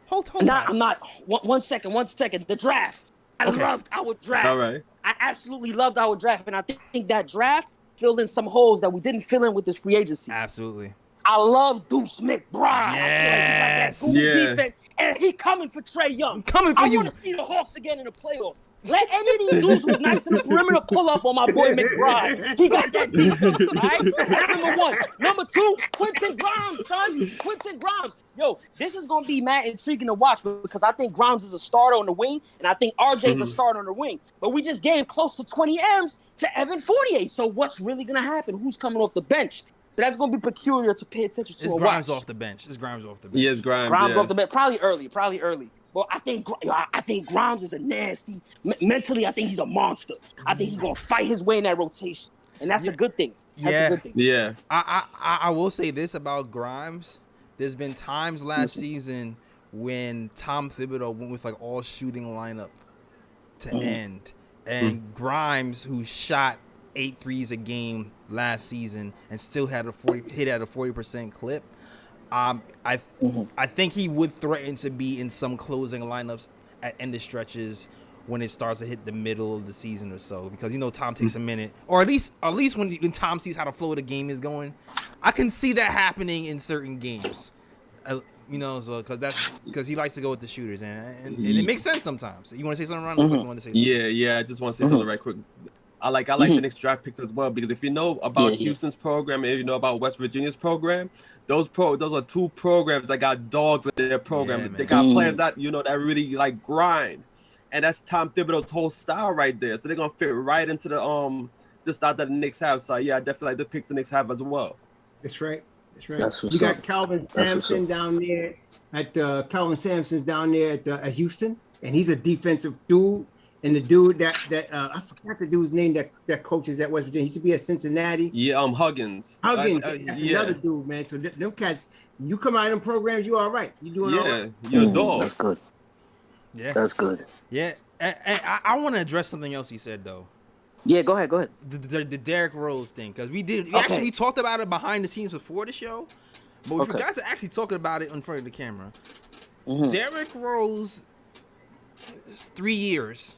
Hold on. I'm not. One second. The draft. I loved our draft. All right. I absolutely loved our draft, and I think that draft filled in some holes that we didn't fill in with this free agency. Absolutely. I love Deuce McBride. Yes. I feel like he got that goofy defense, and he coming for Trae Young. Coming for you. I want to see the Hawks again in the playoffs. Let any of these dudes who's nice in the perimeter pull up on my boy McBride. He got that defense, all right? That's number one. Number two, Quentin Grimes, son. Quentin Grimes. Yo, this is going to be mad intriguing to watch because I think Grimes is a starter on the wing, and I think RJ's a starter on the wing. But we just gave close to 20 M's to Evan Fournier. So what's really going to happen? Who's coming off the bench? So that's going to be peculiar to pay attention to. It's Grimes off the bench. Yes, Grimes. Grimes off the bench. Probably early. Well, I think Grimes is a nasty. Mentally, I think he's a monster. I think he's going to fight his way in that rotation. And that's a good thing. Yeah. I will say this about Grimes. There's been times last season when Tom Thibodeau went with like all shooting lineup to end. And Grimes, who shot 8 threes a game last season and still had hit at a 40% clip, I think he would threaten to be in some closing lineups at end of stretches when it starts to hit the middle of the season or so, because Tom takes a minute, or at least when Tom sees how the flow of the game is going, I can see that happening in certain games. So because he likes to go with the shooters, and it makes sense sometimes. You want to say something, Ron? Looks like you want to say something. Yeah. I just want to say something right quick. I like the Knicks draft picks as well, because if you know about Houston's program and if you know about West Virginia's program, those are two programs that got dogs in their program. Yeah, they got players that that really like grind, and that's Tom Thibodeau's whole style right there. So they're gonna fit right into the style that the Knicks have. So yeah, I definitely like the picks the Knicks have as well. That's right. That's what's we got up. Calvin Sampson down there Calvin Sampson's down there at Houston, and he's a defensive dude. And the dude that I forgot the dude's name that coaches at West Virginia. He used to be at Cincinnati. Yeah, Huggins. That's another dude, man. So them cats, you come out of them programs, you all right. You doing all right. You're a dog. That's good. Yeah, that's good. Yeah, and I want to address something else he said though. Yeah, go ahead. The Derrick Rose thing, because we actually talked about it behind the scenes before the show, but we forgot to actually talk about it in front of the camera. Derrick Rose, 3 years.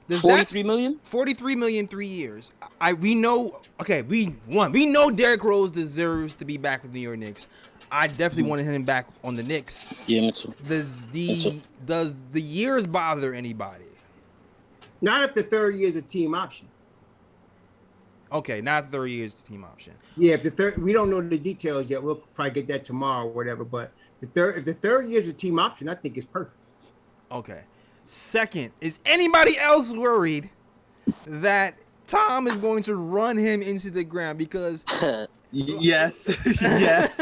Does 43 million? 43 million 3 years. We know. Okay, we know Derrick Rose deserves to be back with New York Knicks. I definitely wanted him back on the Knicks. Yeah, me too. Does the years bother anybody? Not if the third year is a team option. Okay, not 30 years team option. Yeah, if the third, we don't know the details yet. We'll probably get that tomorrow or whatever. But if the third year is a team option, I think it's perfect. Okay. Second, is anybody else worried that Tom is going to run him into the ground? Because yes, yes.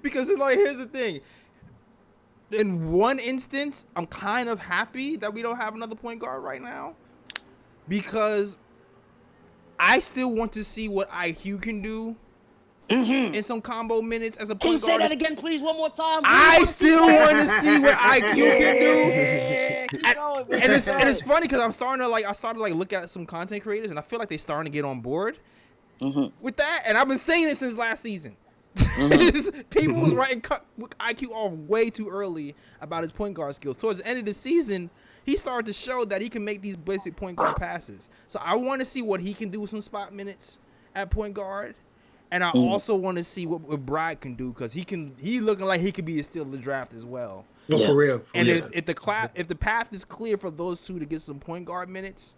because it's like, here's the thing. In one instance, I'm kind of happy that we don't have another point guard right now, because I still want to see what IQ can do in some combo minutes as a Can you point say guard. that again, please, one more time? I still want to see what IQ can do. Yeah, keep going, man. And it's funny because I started to look at some content creators, and I feel like they're starting to get on board with that. And I've been saying it since last season. People was writing IQ off way too early about his point guard skills. Towards the end of the season, he started to show that he can make these basic point guard passes. So I want to see what he can do with some spot minutes at point guard. And I also want to see what Brad can do, because he looking like he could be a steal of the draft as well. No, for real. And if the path is clear for those two to get some point guard minutes,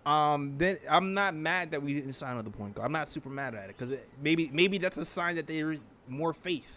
then I'm not mad that we didn't sign another point guard. I'm not super mad at it, because maybe that's a sign that there is more faith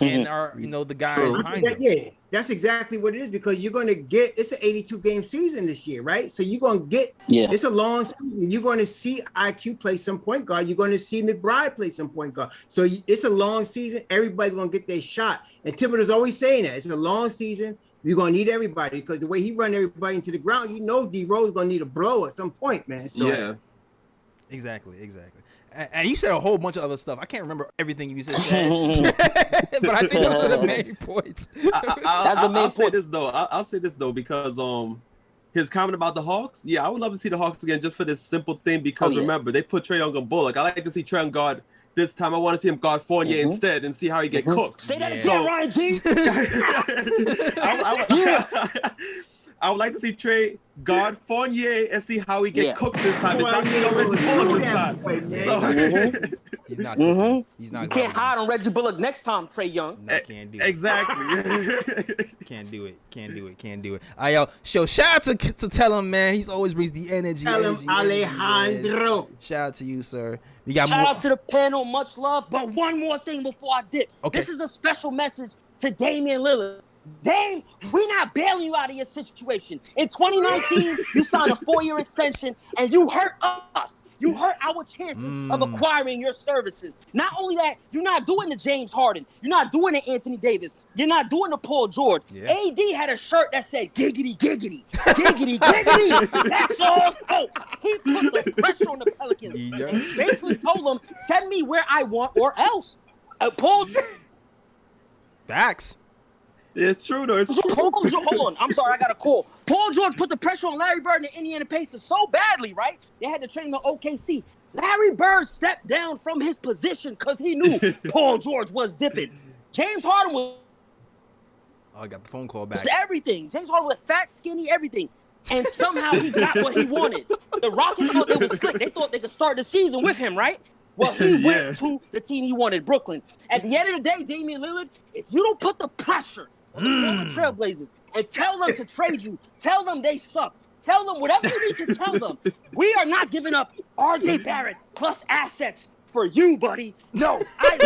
in our the guys behind them. Yeah, that's exactly what it is, because you're going to get, it's an 82 game season this year, right? So you're going to get, it's a long season. You're going to see IQ play some point guard. You're going to see McBride play some point guard. So it's a long season. Everybody's going to get their shot. And Thibodeau's always saying that. It's a long season. You're going to need everybody, because the way he run everybody into the ground, D Rose going to need a blow at some point, man. So yeah. Exactly. And you said a whole bunch of other stuff. I can't remember everything you said, but I think those are the main points. I'll say this though. I'll say this though, because his comment about the Hawks. Yeah, I would love to see the Hawks again, just for this simple thing. Because remember, they put Trae Young on Bullock. I like to see Trae Young guard this time. I want to see him guard Fournier instead, and see how he get cooked. Say that again, Ryan G. I would like to see Trae guard Fournier and see how he get cooked this time. It's not going to Reggie Bullock this time. He's not. He's not. You can't hide on Reggie Bullock next time, Trae Young. No, can't do it. Exactly. Can't do it. Shout out to Tell him, man. He's always brings the energy. Tell him, Alejandro. Man. Shout out to you, sir. Shout out to the panel, much love. But one more thing before I dip. Okay. This is a special message to Damian Lillard. Dame, we're not bailing you out of your situation. In 2019, you signed a 4-year extension, and you hurt us. You hurt our chances of acquiring your services. Not only that, you're not doing the James Harden. You're not doing the Anthony Davis. You're not doing the Paul George. Yeah. AD had a shirt that said, giggity, giggity, giggity, giggity. That's all, folks. He put the pressure on the Pelicans. Yeah. And he basically told them, send me where I want or else. Paul Facts. It's true though. It's true. Hold on. I'm sorry, I got a call. Paul George put the pressure on Larry Bird and the Indiana Pacers so badly, right? They had to trade him to OKC. Larry Bird stepped down from his position because he knew Paul George was dipping. James Harden was I got the phone call back. everything. James Harden was fat, skinny, everything. And somehow he got what he wanted. The Rockets thought they was slick. They thought they could start the season with him, right? Well, he went to the team he wanted, Brooklyn. At the end of the day, Damian Lillard, if you don't put the pressure on the Portland Trailblazers and tell them to trade you, tell them they suck, tell them whatever you need to tell them, we are not giving up RJ Barrett plus assets for you, buddy. No, and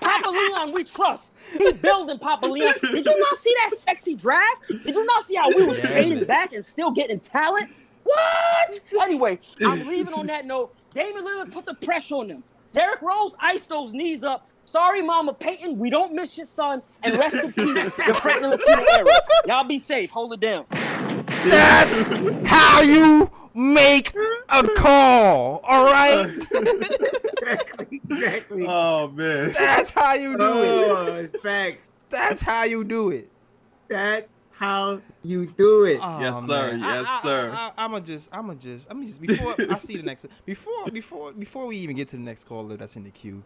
Papa Leon, we trust. He building Papa Leon. Did you not see that sexy draft? Did you not see how we were trading back and still getting talent? What? Anyway, I'm leaving on that note. Damian Lillard put the pressure on them. Derrick Rose iced those knees up. Sorry, Mama Peyton, we don't miss your son. And rest in peace, your Franklin Latino era. Y'all be safe. Hold it down. That's how you make a call, all right? Exactly. Oh man. That's how you do it. Facts. That's how you do it. That's how you do it. Oh, Yes, sir. man. Yes, sir. I'ma just before I see the next before we even get to the next caller that's in the queue.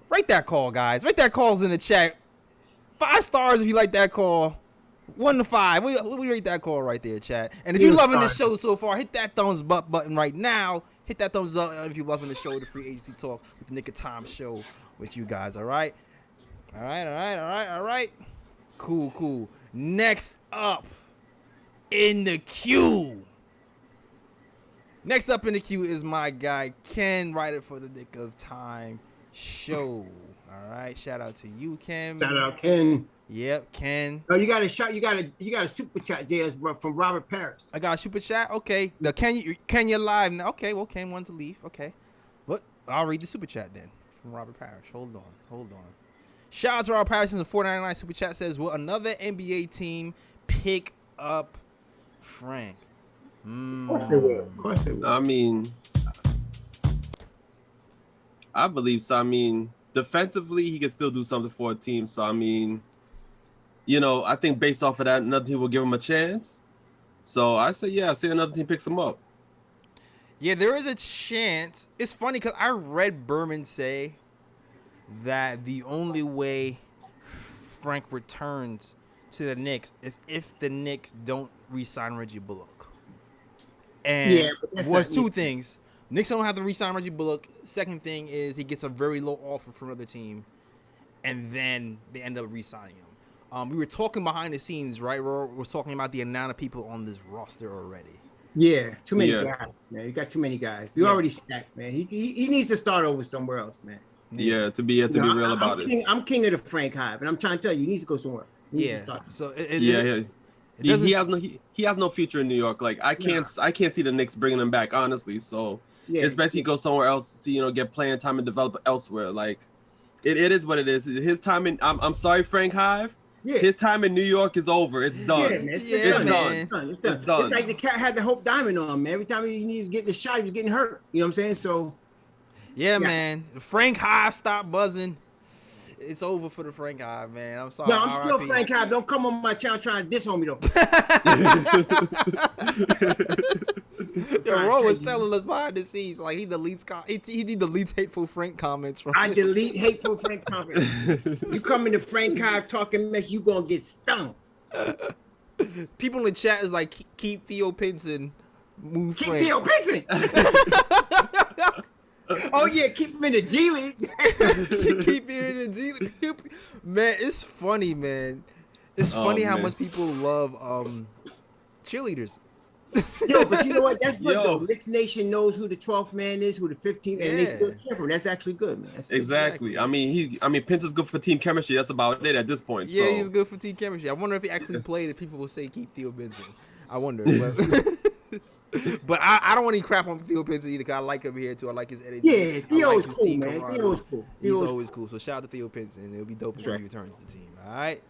Write that call, guys. Write that calls in the chat. 5 stars if you like that call. 1 to 5. We rate that call right there, chat. And if He you're was loving the fine. show so far, hit that thumbs up button right now. Hit that thumbs up if you're loving the show, the Free Agency Talk with the Knick of Time show with you guys. All right. Cool. Next up in the queue. Next up in the queue is my guy Ken, writer for the Knick of Time show. All right, shout out to you, Ken. Shout out Ken. Yep, Ken. Oh, you got a shot. You got a super chat, JS, from Robert Paris. I got a super chat. Okay, the Ken, you're live now. Okay, well, Ken wanted to leave. Okay, but I'll read the super chat then from Robert Parrish. Hold on. Shout out to Robert Parrish. Since the $4.99 super chat says, will another NBA team pick up Frank? Of course they will. I mean, I believe so. I mean, defensively, he can still do something for a team. So, I mean, you know, I think based off of that, another team will give him a chance. So, I say another team picks him up. Yeah, there is a chance. It's funny because I read Berman say that the only way Frank returns to the Knicks if the Knicks don't re-sign Reggie Bullock. And but was that's two not- things. Knicks don't have to re-sign Reggie Bullock. Second thing is he gets a very low offer from another team, and then they end up re-signing him. We were talking behind the scenes, right? We're talking about the amount of people on this roster already. Yeah, too many Yeah. guys, man. You got too many guys. We already stacked, man. He needs to start over somewhere else, man. Yeah, to be You know, real about it. I'm king of the Frank Hive, and I'm trying to tell you, he needs to go somewhere. He needs to start. So He has no future in New York. Like I can't see the Knicks bringing him back, honestly. So it's best he goes somewhere else to get playing time and develop elsewhere. Like it is what it is. His time in I'm sorry, Frank Hive. Yeah. His time in New York is over. It's done. Yeah, man. Yeah, It's man. done. It's done. It's like the cat had the Hope Diamond on him, man. Every time he needed to get the shot, he was getting hurt. You know what I'm saying? So Yeah, man. Frank Hive, stop buzzing. It's over for the Frank Hive, man. I'm sorry. no, I'm still RIP. Frank Hive. Don't come on my channel trying to diss on me though. Yo, Ro was telling us behind the scenes, like he deletes hateful Frank comments from. I delete hateful Frank comments. You come into Frank Hive talking mess, you gonna get stung. People in the chat is like, keep Theo Pinson, move Keep Frank. Theo Pinson. Oh yeah, keep him in the G League. keep it in the G League. Man, it's funny, man. It's funny how man. much people love cheerleaders. Yo, but you know what? That's good Yo. though. Knicks Nation knows who the 12th man is, who the 15th, and they still Yeah. cheer for him. That's actually good, man. That's good. Exactly. I mean, Pence is good for team chemistry. That's about it at this point. Yeah, so. he's good for team chemistry. I wonder if he actually played if people will say keep Theo Pinson. I wonder. But I don't want any crap on Theo Pinson either, because I like him here too. I like his energy. Yeah, I Theo like is his cool, team man. camaraderie. Theo is cool. He's Theo is always cool. So shout out to Theo Pinson. It'll be dope when Sure. he returns to the team. All right.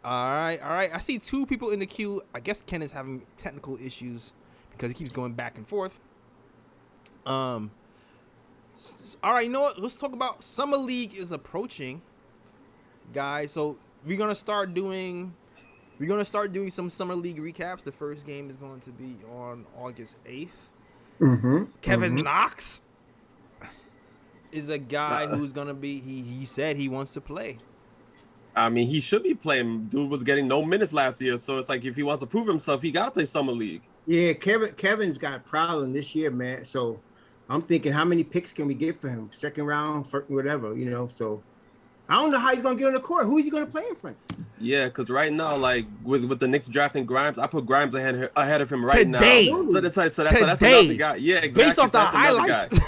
I see 2 people in the queue. I guess Ken is having technical issues because he keeps going back and forth. All right, you know what? Let's talk about Summer League is approaching, guys. So we're gonna start doing some Summer League recaps. The first game is going to be on August 8th. Kevin Knox is a guy who's gonna be. He said he wants to play. I mean, he should be playing. Dude was getting no minutes last year, so it's like if he wants to prove himself, he gotta play summer league. Yeah, Kevin's got a problem this year, man. So I'm thinking, how many picks can we get for him? Second round, first, whatever, So I don't know how he's gonna get on the court. Who is he gonna play in front? Yeah, because right now, like with the Knicks drafting Grimes, I put Grimes ahead of him right Today. now. So that's Today. another guy. Yeah, exactly. Based off So the that's another highlights.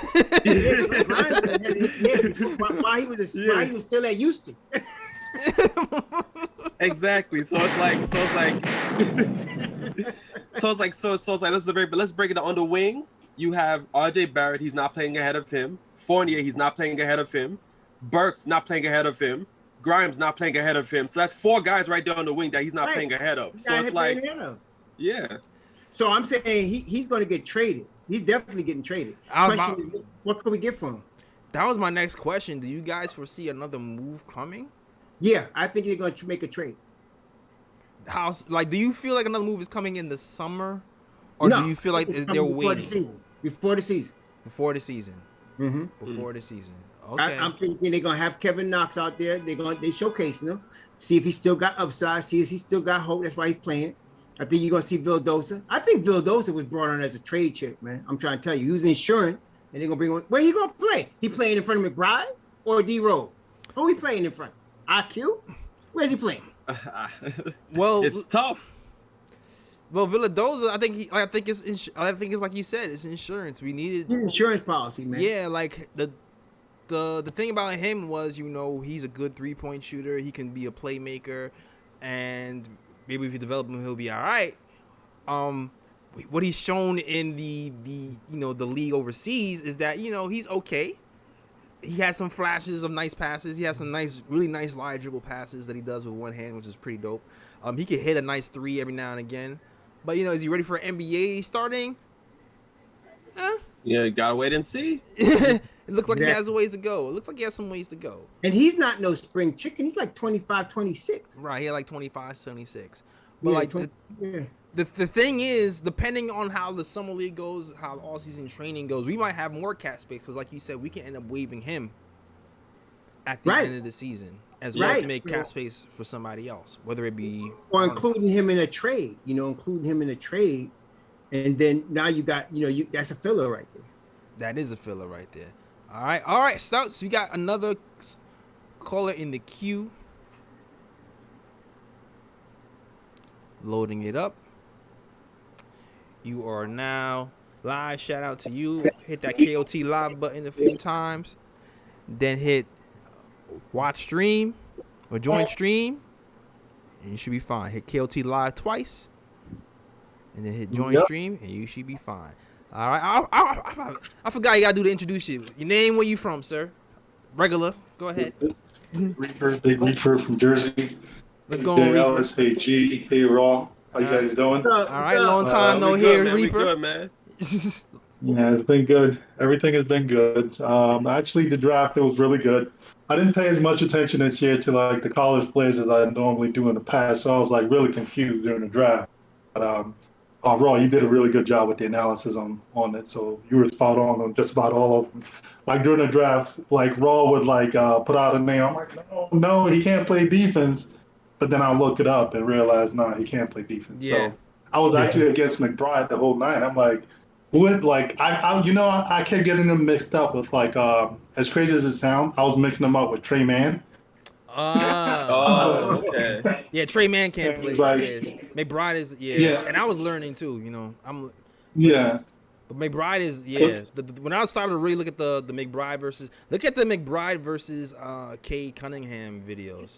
guy. While he was still at Houston. Exactly. So it's like let's break it down. On the wing, you have RJ Barrett. He's not playing ahead of him. Fournier, he's not playing ahead of him. Burks not playing ahead of him. Grimes not playing ahead of him. So that's 4 guys right there on the wing that he's not Right. playing ahead of. He's So not it's playing like, ahead of him. yeah. So I'm saying he's going to get traded. He's definitely getting traded. Question is, what can we get from him? That was my next question. Do you guys foresee another move coming? Yeah, I think they're going to make a trade. Do you feel like another move is coming in the summer, or No, do you feel like it's they're coming waiting before the season? before the season? Mm-hmm. Before the season. Okay. I'm thinking they're gonna have Kevin Knox out there. They showcasing him, see if he still got upside, see if he still got hope. That's why he's playing. I think you're gonna see Vildosa. I think Vildosa was brought on as a trade chip, man. I'm trying to tell you, he was insurance, and they're gonna bring him. Where he gonna play? He playing in front of McBride or D Rose? Who he playing in front? IQ? Where's he playing? Well, It's tough. Well, Villadoza, I think it's like you said, it's insurance. We needed His insurance policy, man. Yeah, like the thing about him was, he's a good 3-point shooter. He can be a playmaker, and maybe if you develop him, he'll be all right. What he's shown in the league overseas is that he's okay. He has some flashes of nice passes. He has some really nice wide dribble passes that he does with one hand, which is pretty dope. He can hit a nice 3 every now and again. But is he ready for NBA starting? Yeah, gotta wait and see. It looks like he has a ways to go. It looks like he has some ways to go. And he's not no spring chicken. He's like 25, 26. Right, he had like 25, 76. But Yeah, the thing is, depending on how the summer league goes, how the all-season training goes, we might have more cap space because, like you said, we can end up waiving him at the end of the season as well to make cap space for somebody else, whether it be or including him in a trade. And then now you got that's a filler right there. That is a filler right there. All right, Stouts. We got another caller in the queue. Loading it up. You are now live. Shout out to you. Hit that KOT live button a few times. Then hit watch stream or join stream. And you should be fine. Hit KOT live twice. And then hit join stream and you should be fine. All right. I forgot you got to do the introduce you. Your name, where you from, sir? Regular. Go ahead. Reaper, Big Reaper from Jersey. Let's go on, Reaper. Ellis, hey G, hey Raw. How you guys doing? All right, long time no hear, man, Reaper. We good, man. Yeah, it's been good. Everything has been good. Actually, the draft, it was really good. I didn't pay as much attention this year to like the college players as I normally do in the past, so I was like really confused during the draft. But Raw, you did a really good job with the analysis on it, so you were spot on just about all of them. Like during the draft, like Raw would like put out a name. I'm like, no, he can't play defense. But then I looked it up and realized, no, he can't play defense. Yeah. So I was actually against McBride the whole night. I'm like, who is like I kept getting them mixed up with like as crazy as it sounds, I was mixing them up with Trey Mann. Oh, okay. Yeah, Trey Mann can't play. Like, McBride is and I was learning too. But McBride is when I started to really look at the McBride versus Cade Cunningham videos.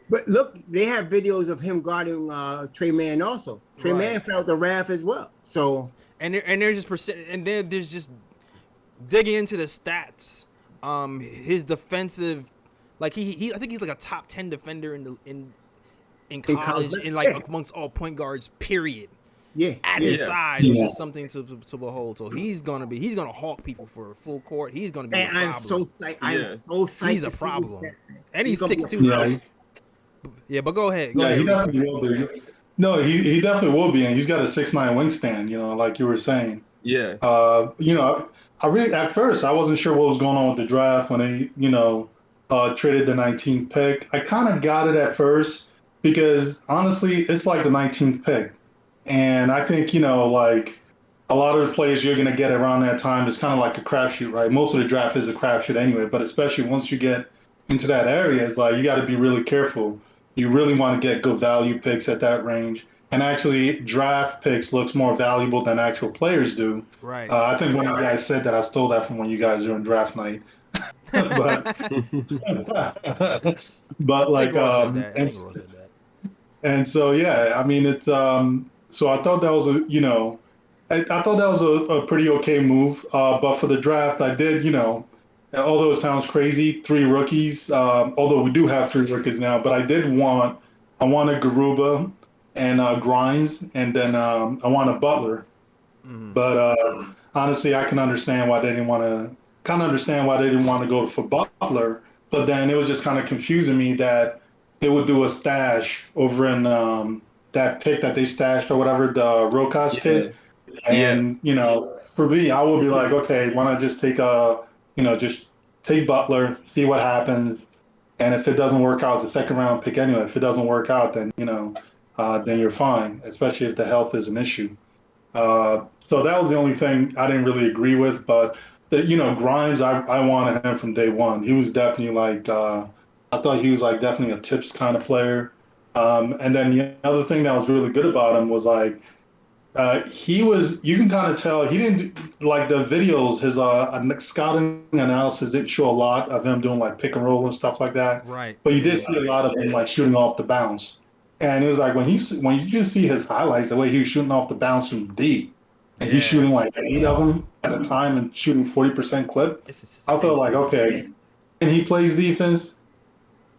But look, they have videos of him guarding Trey Mann also. Trey Mann felt the wrath as well. So there's just digging into the stats. His defensive, like he I think he's like a top 10 defender in college, in like amongst all point guards. Period. Yeah. At his size, which is something to behold. So he's gonna hawk people for full court. He's gonna be a problem. I'm so psyched. He's a problem, and he's 6'2". Yeah. Yeah, but go ahead. He definitely will be. No, he definitely will be, and he's got a 6'9" wingspan. Like you were saying. Yeah. I really at first I wasn't sure what was going on with the draft when they traded the 19th pick. I kind of got it at first because honestly, it's like the 19th pick, and I think like a lot of the players you're gonna get around that time is kind of like a crapshoot, right? Most of the draft is a crapshoot anyway, but especially once you get into that area, it's like you got to be really careful. You really want to get good value picks at that range. And actually, draft picks looks more valuable than actual players do. Right. I think one of you guys said that. I stole that from one of you guys during draft night. but like, and so yeah, I mean it's so I thought that was I thought that was a pretty okay move. But for the draft, I did although it sounds crazy, 3 rookies. Although we do have 3 rookies now, but I wanted Garuba and Grimes, and then I wanted Butler. Mm-hmm. But honestly, I can understand why they didn't want to go for Butler. But then it was just kind of confusing me that they would do a stash over in that pick that they stashed or whatever, the Rokas kid. And for me, I would be like, okay, why not just take just take Butler, see what happens, and if it doesn't work out, it's a second round pick anyway. If it doesn't work out, then then you're fine, especially if the health is an issue. So that was the only thing I didn't really agree with. But Grimes, I wanted him from day one. He was definitely like I thought he was like definitely a tips kind of player. And then the other thing that was really good about him was like he was. You can kind of tell he didn't like the videos. His scouting analysis didn't show a lot of him doing like pick and roll and stuff like that. Right. But you did see a lot of him like shooting off the bounce. And it was like when you just see his highlights, the way he was shooting off the bounce from deep, and he's shooting like 8 of them at a time and shooting 40% clip. I felt like okay, and he plays defense.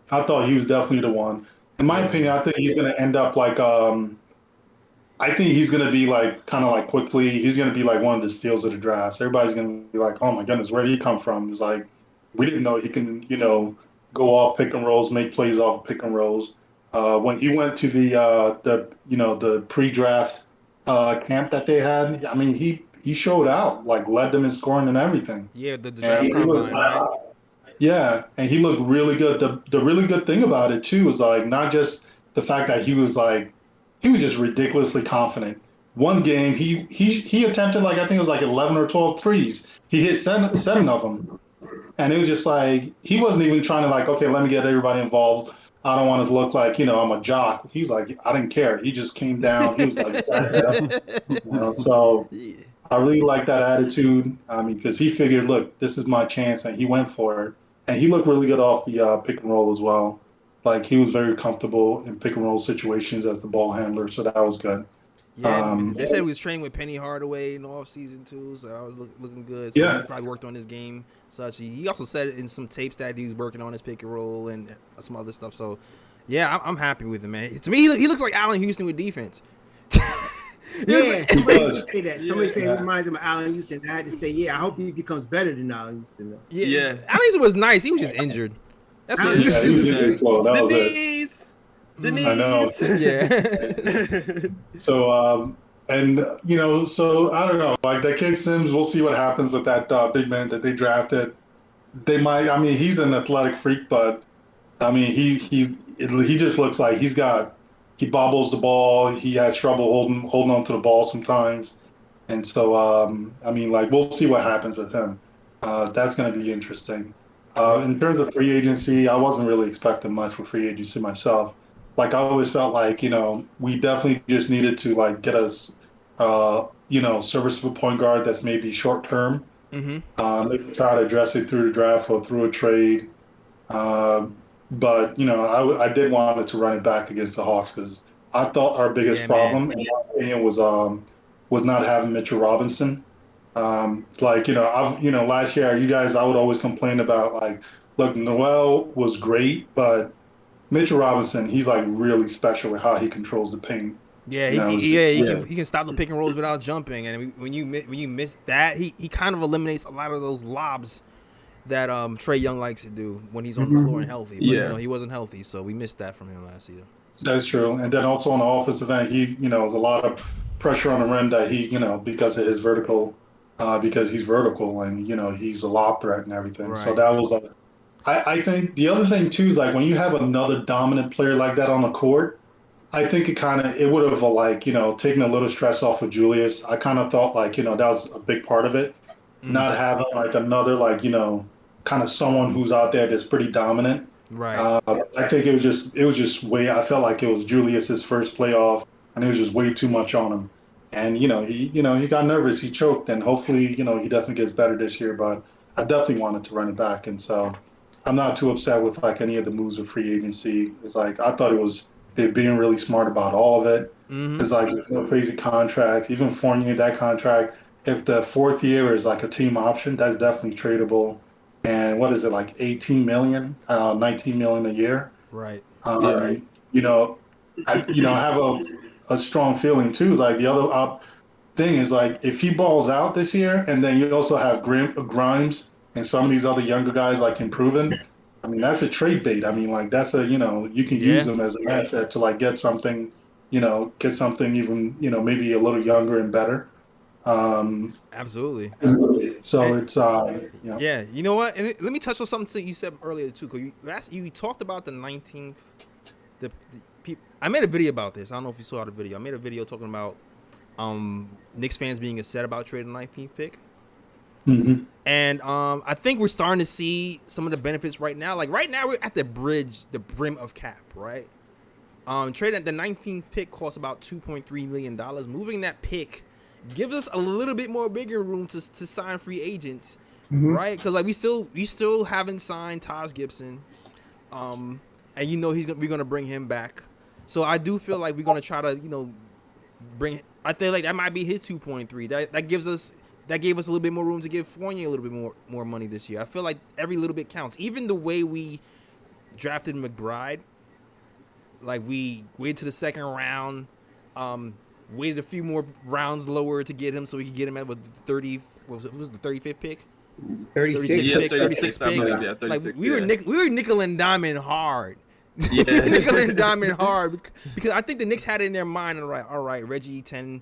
I thought he was definitely the one. In my opinion, I think he's going to end up like I think he's going to be like kind of like quickly. He's going to be like one of the steals of the draft. Everybody's going to be like, oh my goodness, where did he come from? It's like we didn't know he can go off pick and rolls, make plays off pick and rolls. When he went to the pre-draft camp that they had, I mean, he showed out, like led them in scoring and everything. Yeah, the draft combine, right? Yeah, and he looked really good. The really good thing about it too was like not just the fact that he was just ridiculously confident. One game he attempted like I think it was like 11 or 12 threes. He hit seven of them. And it was just like he wasn't even trying to like, okay, let me get everybody involved. I don't want to look like, I'm a jock. He was like, I didn't care. He just came down. He was like, so I really like that attitude. I mean, because he figured, look, this is my chance, and he went for it. And he looked really good off the pick and roll as well. Like he was very comfortable in pick and roll situations as the ball handler, so that was good. Yeah, they said he was training with Penny Hardaway in the off season too, so I was looking good. So he probably worked on his game. Such he also said in some tapes that he was working on his pick and roll and some other stuff. So yeah, I'm happy with him, man. To me, he looks like Allen Houston with defense. Somebody said he reminds him of Allen Houston. I had to say, I hope he becomes better than Allen Houston. Though. Yeah. Allen Houston was nice. He was just injured. That's what the knees. The knees. I know. Yeah. So so I don't know. Like that Kid Sims, we'll see what happens with that big man that they drafted. They might. I mean, he's an athletic freak, but I mean, he just looks like he bobbles the ball. He has trouble holding on to the ball sometimes, and so I mean, like we'll see what happens with him. That's going to be interesting. In terms of free agency, I wasn't really expecting much for free agency myself. Like I always felt like we definitely just needed to like get us serviceable point guard that's maybe short term. Maybe try to address it through the draft or through a trade. But I did want it to run it back against the Hawks because I thought our biggest problem, in my opinion, was not having Mitchell Robinson. Last year, I would always complain about like, look, Noel was great, but Mitchell Robinson, he's like really special with how he controls the paint. Yeah, he can stop the pick and rolls without jumping, and when you miss that, he kind of eliminates a lot of those lobs that Trae Young likes to do when he's on the floor and healthy. But, he wasn't healthy, so we missed that from him last year. That's true, and then also on the offensive end, there's a lot of pressure on the rim that he, because of his because he's vertical and he's a lob threat and everything. Right. So that was I think the other thing too is like when you have another dominant player like that on the court, I think it would have taken a little stress off of Julius. I kind of thought that was a big part of it, not having like another kind of someone who's out there that's pretty dominant. Right. I think it was just way. I felt like it was Julius's first playoff, and it was just way too much on him. And he got nervous, he choked, and hopefully he definitely gets better this year. But I definitely wanted to run it back, and so I'm not too upset with like any of the moves of free agency. It's like I thought they're being really smart about all of it. It's like no crazy contracts, even Fournier that contract. If the fourth year is like a team option, that's definitely tradable. And what is it, like 18 million, 19 million a year? Right. I have a strong feeling too. Like the other thing is like if he balls out this year, and then you also have Grimes and some of these other younger guys like improving. I mean, that's a trade bait. I mean, like that's you can use them as an asset to like get something even maybe a little younger and better. Absolutely. So And- it's you know. Yeah, you know what? And let me touch on something you said earlier too. Cause you talked about the 19th. I made a video about this. I don't know if you saw the video. I made a video talking about Knicks fans being upset about trading the 19th pick. Mhm. And I think we're starting to see some of the benefits right now. Like right now, we're at the brim of cap, right? Trading the 19th pick costs about $2.3 million. Moving that pick gives us a little bit more bigger room to sign free agents, right? Because like we still haven't signed Taj Gibson, and we're gonna bring him back. So I do feel like we're gonna try to bring. I feel like that might be his 2.3. That gave us a little bit more room to give Fournier a little bit more money this year. I feel like every little bit counts. Even the way we drafted McBride, like we waited to the second round, waited a few more rounds lower to get him so we could get him at 30. What was the 35th pick? 36. Yeah, pick. 36 pick. I believe, yeah, Like 36, we were nickel and diamond hard. Yeah. Nickel and diamond hard because I think the Knicks had it in their mind. All right, Reggie 10,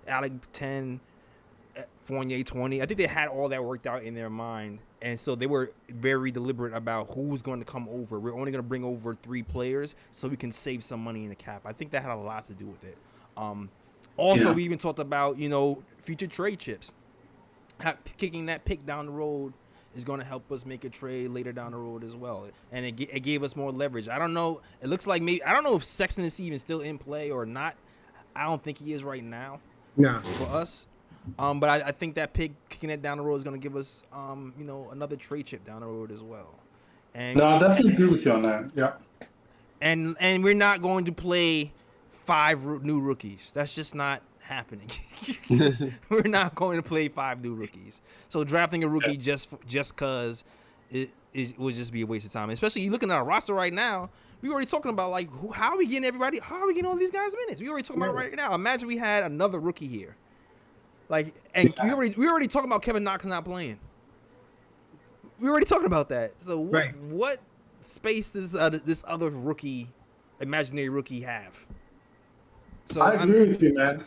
Alec 10, Fournier 20. I think they had all that worked out in their mind, and so they were very deliberate about who was going to come over. We're only going to bring over 3 players so we can save some money in the cap. I think that had a lot to do with it. Also, we even talked about future trade chips. Kicking that pick down the road is going to help us make a trade later down the road as well, and it gave us more leverage. I don't know. It looks like I don't know if Sexton is even still in play or not. I don't think he is right now. No. For us. But I think that pick kicking it down the road is going to give us, another trade chip down the road as well. And No, I definitely agree with you on that. Yeah. And we're not going to play 5 new rookies. That's just not happening. We're not going to play 5 new rookies. So drafting a rookie just cause it would just be a waste of time. Especially you looking at our roster right now. We already talking about like how are we getting everybody? How are we getting all these guys minutes? We already talking about it right now. Imagine we had another rookie here. Like, and we already talking about Kevin Knox not playing. We already talking about that. So what space does this other imaginary rookie have? So I agree with you, man.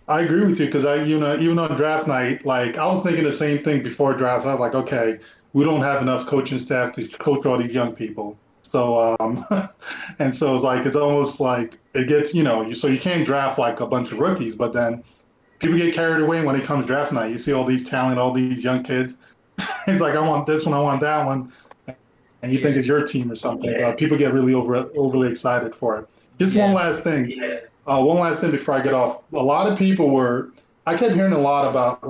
I agree with you because even on draft night, like I was thinking the same thing before draft. I was like, okay, we don't have enough coaching staff to coach all these young people. So and so it's almost like it gets so you can't draft like a bunch of rookies, but then people get carried away when it comes draft night. You see all these talent, all these young kids. It's like I want this one, I want that one, and you think it's your team or something. People get really overly excited for it. Just one last thing. One last thing before I get off. A lot of people I kept hearing a lot about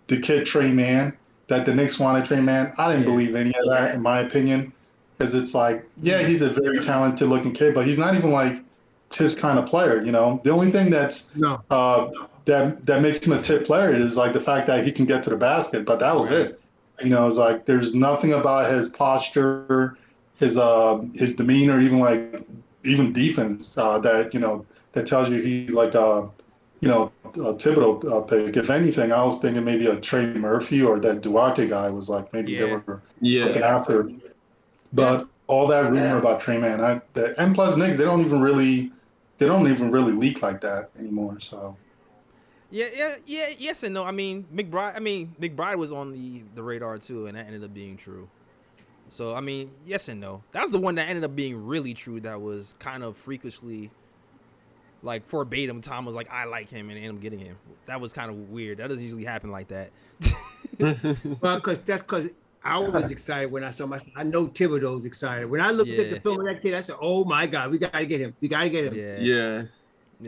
the kid Trey Mann, that the Knicks wanted Trey Mann. I didn't believe any of that, in my opinion, because it's like, he's a very talented looking kid, but he's not even like Tibbs kind of player. The only thing that's that makes him a tip player is like the fact that he can get to the basket, but that was it. It's like there's nothing about his posture, his demeanor, even defense that tells you he's like a Thibodeau pick. If anything, I was thinking maybe a Trey Murphy or that Duarte guy was like maybe they were looking after. But all that rumor about Trey Mann, and plus Knicks, they don't even really leak like that anymore. So. Yes and no. I mean, McBride was on the radar too, and that ended up being true. So, I mean, yes and no. That was the one that ended up being really true that was kind of freakishly, like, verbatim. Tom was like, I like him, and ended up getting him. That was kind of weird. That doesn't usually happen like that. Well, because I was excited when I saw I know Thibodeau's excited. When I looked at the film of that kid, I said, oh, my God, we got to get him. We got to get him. Yeah.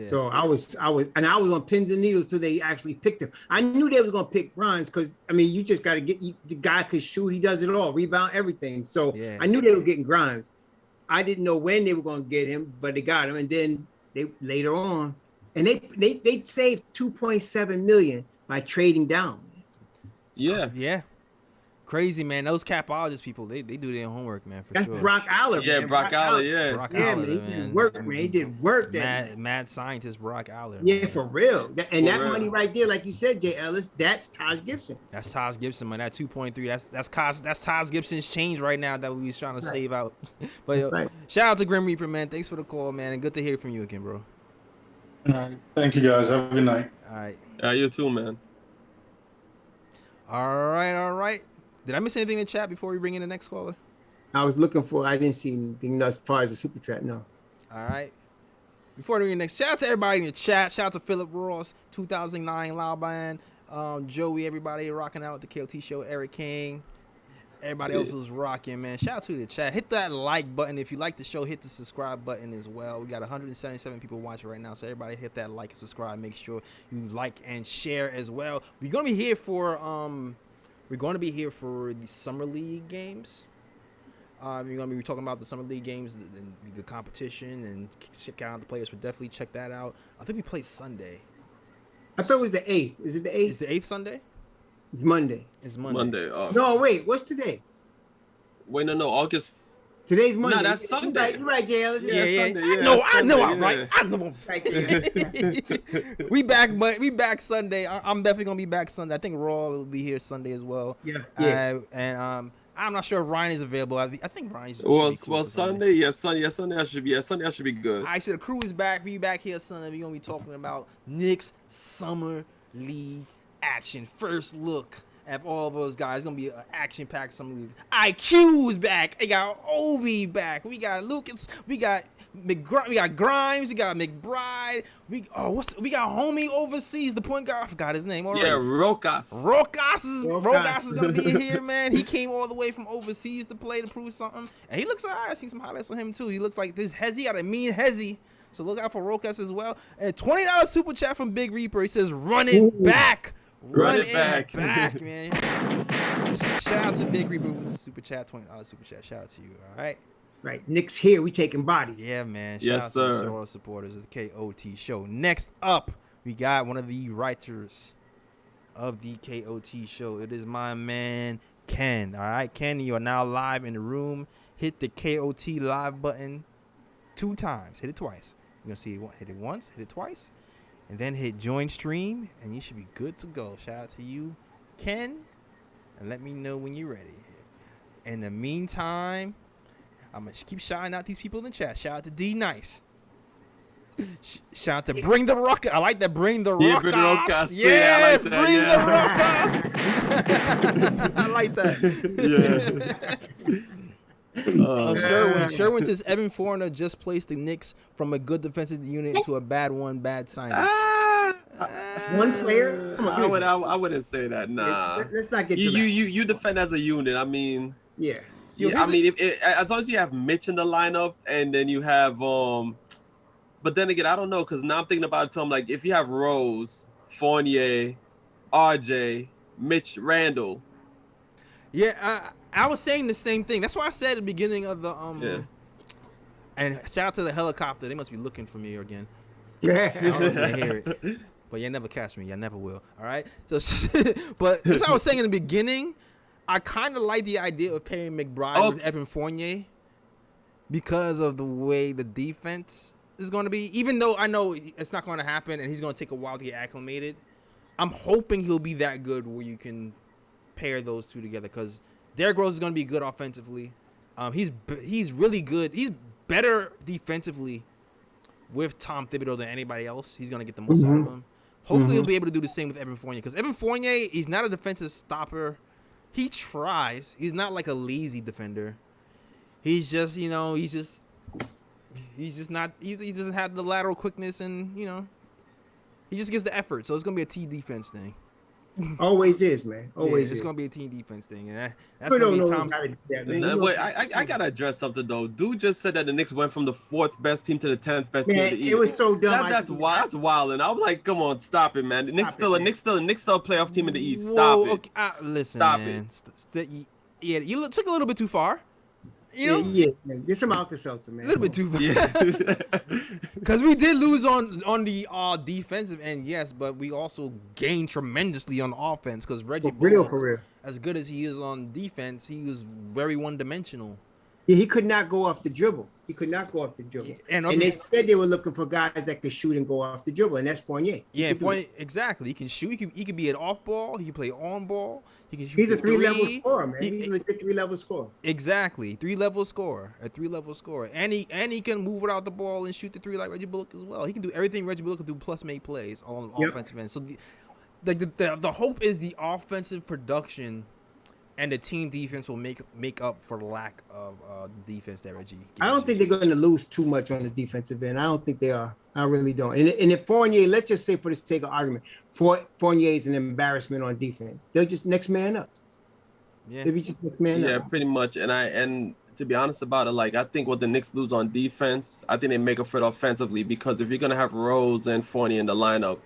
So I was on pins and needles till they actually picked him. I knew they was gonna pick Grimes because you just got to get the guy could shoot. He does it all, rebound, everything. So I knew they were getting Grimes. I didn't know when they were gonna get him, but they got him. And then they later on, and they saved $2.7 million by trading down. Yeah. Crazy, man. Those capologist people, they do their homework, man, for That's sure. Brock Aller, Yeah, man. Brock Aller, yeah. Brock Yeah, Aller, man, he did work, man. He did work. Mad scientist Brock Aller. Yeah, man. for real. That real. money right there, like you said, Jay Ellis, that's Taj Gibson. That's Taj Gibson, man. That 2.3. That's Taj Gibson's change right now that we was trying to save out. But shout out to Grim Reaper, man. Thanks for the call, man, and good to hear from you again, bro. All right. Thank you guys. Have a good night. All right. You too, man. All right. Did I miss anything in the chat before we bring in the next caller? I was looking for. I didn't see anything as far as the super chat. No. All right. Before we bring in the next, shout out to everybody in the chat. Shout out to Philip Ross, 2009 Loud Band, Joey, everybody rocking out with the KOT show, Eric King. Everybody else was rocking, man. Shout out to the chat. Hit that like button. If you like the show, hit the subscribe button as well. We got 177 people watching right now, so everybody hit that like and subscribe. Make sure you like and share as well. We're gonna be here for the Summer League games. We're gonna be talking about the Summer League games, the competition, and check out the players. We'll definitely check that out. I think we play Sunday. I thought it was the 8th. Is it the 8th? Is the 8th Sunday? It's Monday. It's Monday. Monday. Oh. No, wait. What's today? Wait, no. August. Today's Monday. No, that's Sunday. You're right, JL. Yeah. Sunday, yeah, I know I'm Sunday, right. I know I'm Right there. we back Sunday. I'm definitely gonna be back Sunday. I think Raw will be here Sunday as well. Yeah. And I'm not sure if Ryan is available. I think Ryan's. Well, Sunday. Sunday I should be. Sunday I should be good. All right, so the crew is back. We back here Sunday. We're gonna be talking about Knicks Summer League action. First look at all those guys. It's gonna be an action-packed Summer League. IQ's back. We got Obi back. We got Lucas. We got we got Grimes. We got McBride. We got homie overseas, the point guard. I forgot his name already. Yeah, Rokas. Rokas is gonna be here, man. He came all the way from overseas to play to prove something, and he looks alright. I seen some highlights on him too. He looks like this Hezzy got a mean Hezzy. So look out for Rokas as well. And $20 super chat from Big Reaper. He says, "Run it back, Run it back, man." Shout out to Big Reaper with the super chat, $20 super chat. Shout out to you. All right. Right. Nick's here. We taking bodies. Yeah, man. Shout Yes, out sir. to all the supporters of the KOT show. Next up, we got one of the writers of the KOT show. It is my man, Ken. All right, Ken, you are now live in the room. Hit the KOT live button 2 times. Hit it twice. You're going to see it. Hit it once, hit it twice, and then hit join stream, and you should be good to go. Shout out to you, Ken, and let me know when you're ready. In the meantime, I'm going to keep shouting out these people in the chat. Shout out to D Nice. Shout out to Bring the Ruckus. I like that. Bring the Yeah, Ruckus. Bring the Ruckus. Yes, Yeah, I like that, Bring yeah. the Ruckus. I like that. Yeah. Sherwin says Evan Foreigner just placed the Knicks from a good defensive unit into a bad signing. One player? Come on, I wouldn't say that. Nah. Let's not get to You defend as a unit. I mean. Yeah. Yeah, I mean, as long as you have Mitch in the lineup, and then you have but then again, I don't know, because now I'm thinking about it too. I'm like, if you have Rose, Fournier, RJ, Mitch, Randall. Yeah, I was saying the same thing. That's why I said at the beginning of the Yeah. And shout out to the helicopter. They must be looking for me again. I Yeah. don't know if they hear it, but you never catch me. You never will. All right. So, but that's what I was saying in the beginning. I kind of like the idea of pairing McBride with Evan Fournier because of the way the defense is going to be. Even though I know it's not going to happen and he's going to take a while to get acclimated, I'm hoping he'll be that good where you can pair those two together, because Derrick Rose is going to be good offensively. He's really good. He's better defensively with Tom Thibodeau than anybody else. He's going to get the most out of him. Hopefully he'll be able to do the same with Evan Fournier, because Evan Fournier, he's not a defensive stopper. He tries. He's not like a lazy defender. He's just, he doesn't have the lateral quickness, and, he just gets the effort. So it's going to be a team defense thing. Always is, man. Always it's is. going to be a team defense thing. And that's We going don't to be know Tom's. how to do that, man. Wait, I gotta address something though. Dude just said that the Knicks went from the 4th best team to the 10th best team in the East. It was so dumb. That's wild. That's wild. And I'm like, come on, stop it, man. The Knicks still a playoff team in the East. Stop it. Okay, listen, Stop man. You took a little bit too far. Yeah, man. Get some Alka-Seltzer, man. A little bit too far. Yeah. Because we did lose on the defensive end, yes, but we also gained tremendously on offense, because Reggie For real. Bullock, as good as he is on defense, he was very one-dimensional Yeah, he could not go off the dribble. He could not go off the dribble. And And they said they were looking for guys that could shoot and go off the dribble, and that's Fournier. Yeah, exactly. He can shoot. He can be an off ball. He can play on ball. He can shoot. He's a the three-level three. scorer, man. He's a legit three-level scorer. Exactly, 3-level scorer, a 3-level scorer, and he can move without the ball and shoot the three like Reggie Bullock as well. He can do everything Reggie Bullock can do, plus make plays on offensive end. So the hope is the offensive production and the team defense will make up for the lack of defense that Reggie gives. I don't think they're going to lose too much on the defensive end. I don't think they are. I really don't. And if Fournier, let's just say for the sake of argument, Fournier is an embarrassment on defense. They'll just next man up. Yeah, They'll be just next man up. Yeah, pretty much. And to be honest about it, like I think what the Knicks lose on defense, I think they make up for it offensively, because if you're gonna have Rose and Fournier in the lineup,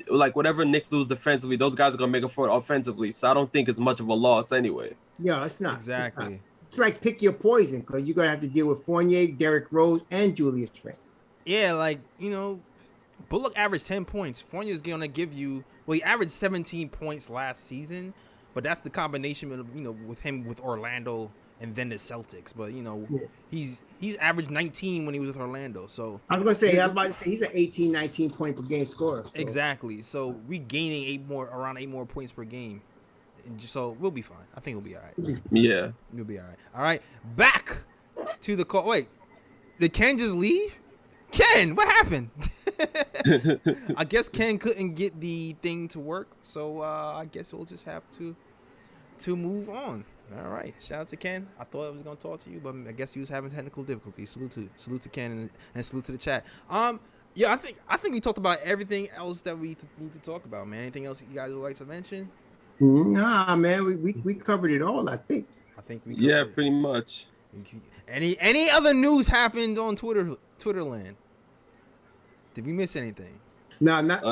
like whatever Knicks lose defensively, those guys are gonna make up for it offensively. So I don't think it's much of a loss anyway. Yeah, it's not. exactly. It's not. It's like pick your poison, because you're going to have to deal with Fournier, Derrick Rose, and Julius Randle. Yeah, like, Bullock averaged 10 points. Fournier's gonna give you, well, he averaged 17 points last season, but that's the combination of, with him with Orlando and then the Celtics. But he's averaged 19 when he was with Orlando. So I was about to say he's an 18, 19 point per game scorer. So. Exactly. So we gaining around 8 more points per game. So we'll be fine. I think we'll be all right. Yeah. We'll be all right. All right. Back to the call. Wait, did Ken just leave? Ken, what happened? I guess Ken couldn't get the thing to work, so I guess we'll just have to move on. All right, shout out to Ken. I thought I was gonna talk to you, but I guess he was having technical difficulties. Salute to Ken and salute to the chat. Yeah, I think we talked about everything else that we need to talk about, man. Anything else you guys would like to mention? Nah, man, we covered it all. I think we covered it. Pretty much. Any other news happened on Twitterland? Did we miss anything? No, not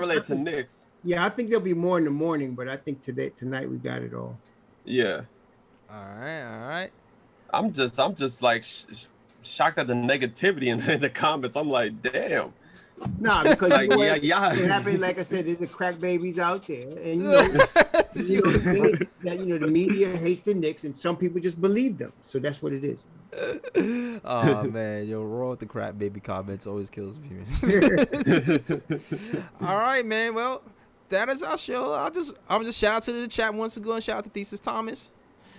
related to Knicks. Yeah, I think there'll be more in the morning, but I think tonight we got it all. Yeah. All right. I'm just like shocked at the negativity in the comments. I'm like, damn. Nah, because like, it happened. Like I said, there's a crack babies out there, and the thing is that the media hates the Knicks, and some people just believe them. So that's what it is. Oh man, Raw with the crap baby comments always kills me, man. All right, man. Well, that is our show. I'm just shout out to the chat once again. Shout out to Thesis Thomas.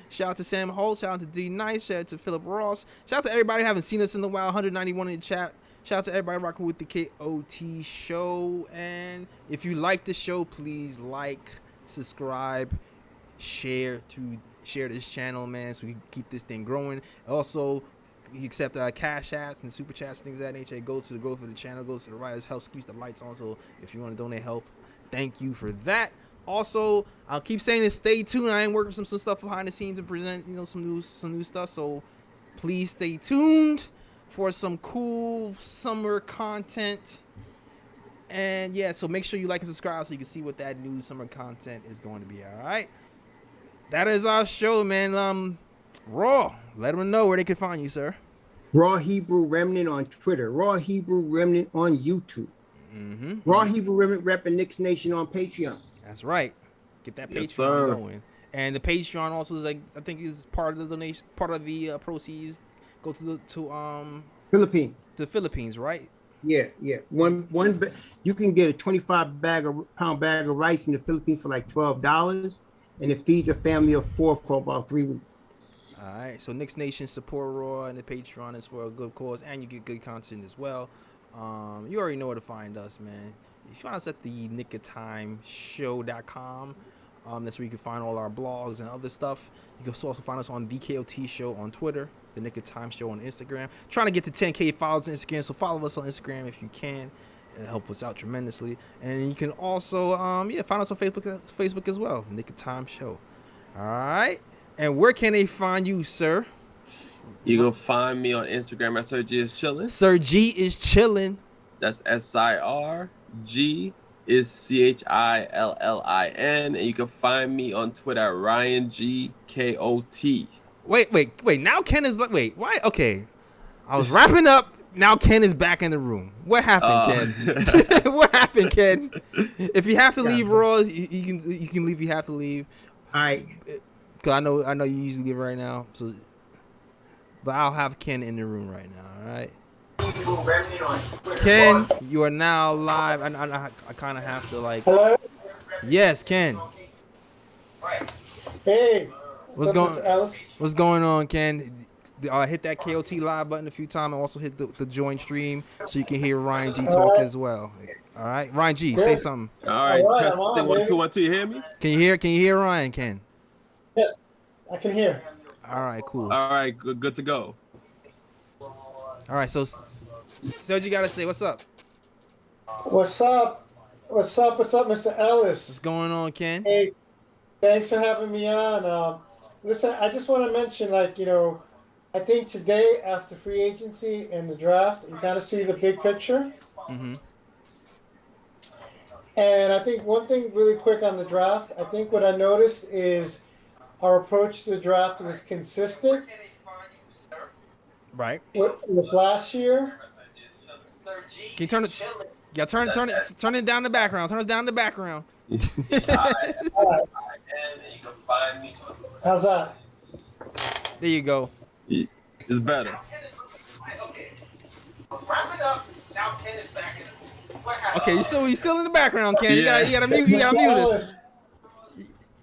Shout out to Sam Holt. Shout out to D Nice. Shout out to Philip Ross. Shout out to everybody who haven't seen us in a while. 191 in the chat. Shout out to everybody rocking with the KOT show. And if you like the show, please like, subscribe, share this channel, man, so we can keep this thing growing. Also, you accept cash apps and super chats, things of that nature. It goes to the growth of the channel, goes to the writers, helps keeps the lights on. So if you want to donate help, thank you for that. Also, I'll keep saying this, stay tuned. I am working some stuff behind the scenes and present some new stuff. So please stay tuned for some cool summer content. And yeah, so make sure you like and subscribe so you can see what that new summer content is going to be. All right. That is our show, man. Raw, let them know where they can find you, sir. Raw Hebrew Remnant on Twitter. Raw Hebrew Remnant on YouTube. Raw Hebrew Remnant repping Knicks Nation on Patreon. That's right. Get that Patreon going. And the Patreon also is I think is part of the donation, part of the proceeds go to Philippines. The Philippines, right? Yeah. One you can get a 25-pound bag of rice in the Philippines for like $12. And it feeds a family of 4 for about 3 weeks. All right. So Knicks Nation support Raw, and the Patreon is for a good cause, and you get good content as well. You already know where to find us, man. You find us at the nickoftimeshow.com. That's where you can find all our blogs and other stuff. You can also find us on the KOT Show on Twitter, the Nick of Time Show on Instagram. Trying to get to 10K followers on Instagram, so follow us on Instagram if you can. It helps us out tremendously. And you can also find us on Facebook as well, Nick of Time Show. All right. And where can they find you, sir? You can find me on Instagram at Sir G is chillin'. Sir G is chillin'. That's SIRG is CHILLIN. And you can find me on Twitter at RyanGKOT. Wait. Now Ken is like, wait, why? Okay. I was wrapping up. Now Ken is back in the room. What happened, Ken? What happened, Ken? If you have to leave, Raw, you can leave. You have to leave. All right. Cause I know you usually leave right now. So but I'll have Ken in the room right now. All right. Ken, you are now live. I kind of have to like. Hello? Yes, Ken. Hey. What's What's up, going Mr. Ellis? What's going on, Ken? Hit that KOT live button a few times, and also hit the join stream so you can hear Ryan G talk as well. All right, Ryan G, say Good. something. All right, All right, test I'm on, thing. 1 2 baby. 1 2. You hear me? Can you hear Ryan, Ken? Yes, I can hear. All right, cool. All right, good to go. All right, so what you gotta say? What's up? What's up? What's up, Mr. Ellis? What's going on, Ken? Hey, thanks for having me on. Listen, I just want to mention, I think today after free agency and the draft, you kind of see the big picture. Mm-hmm. And I think one thing really quick on the draft, I think what I noticed is our approach to the draft was consistent Right. with last year. Can you turn it? Yeah, turn it down the background. Turn it down the background. All right. How's that? There you go. It's better. Okay, you still in the background, Ken. Yeah. You gotta mute us.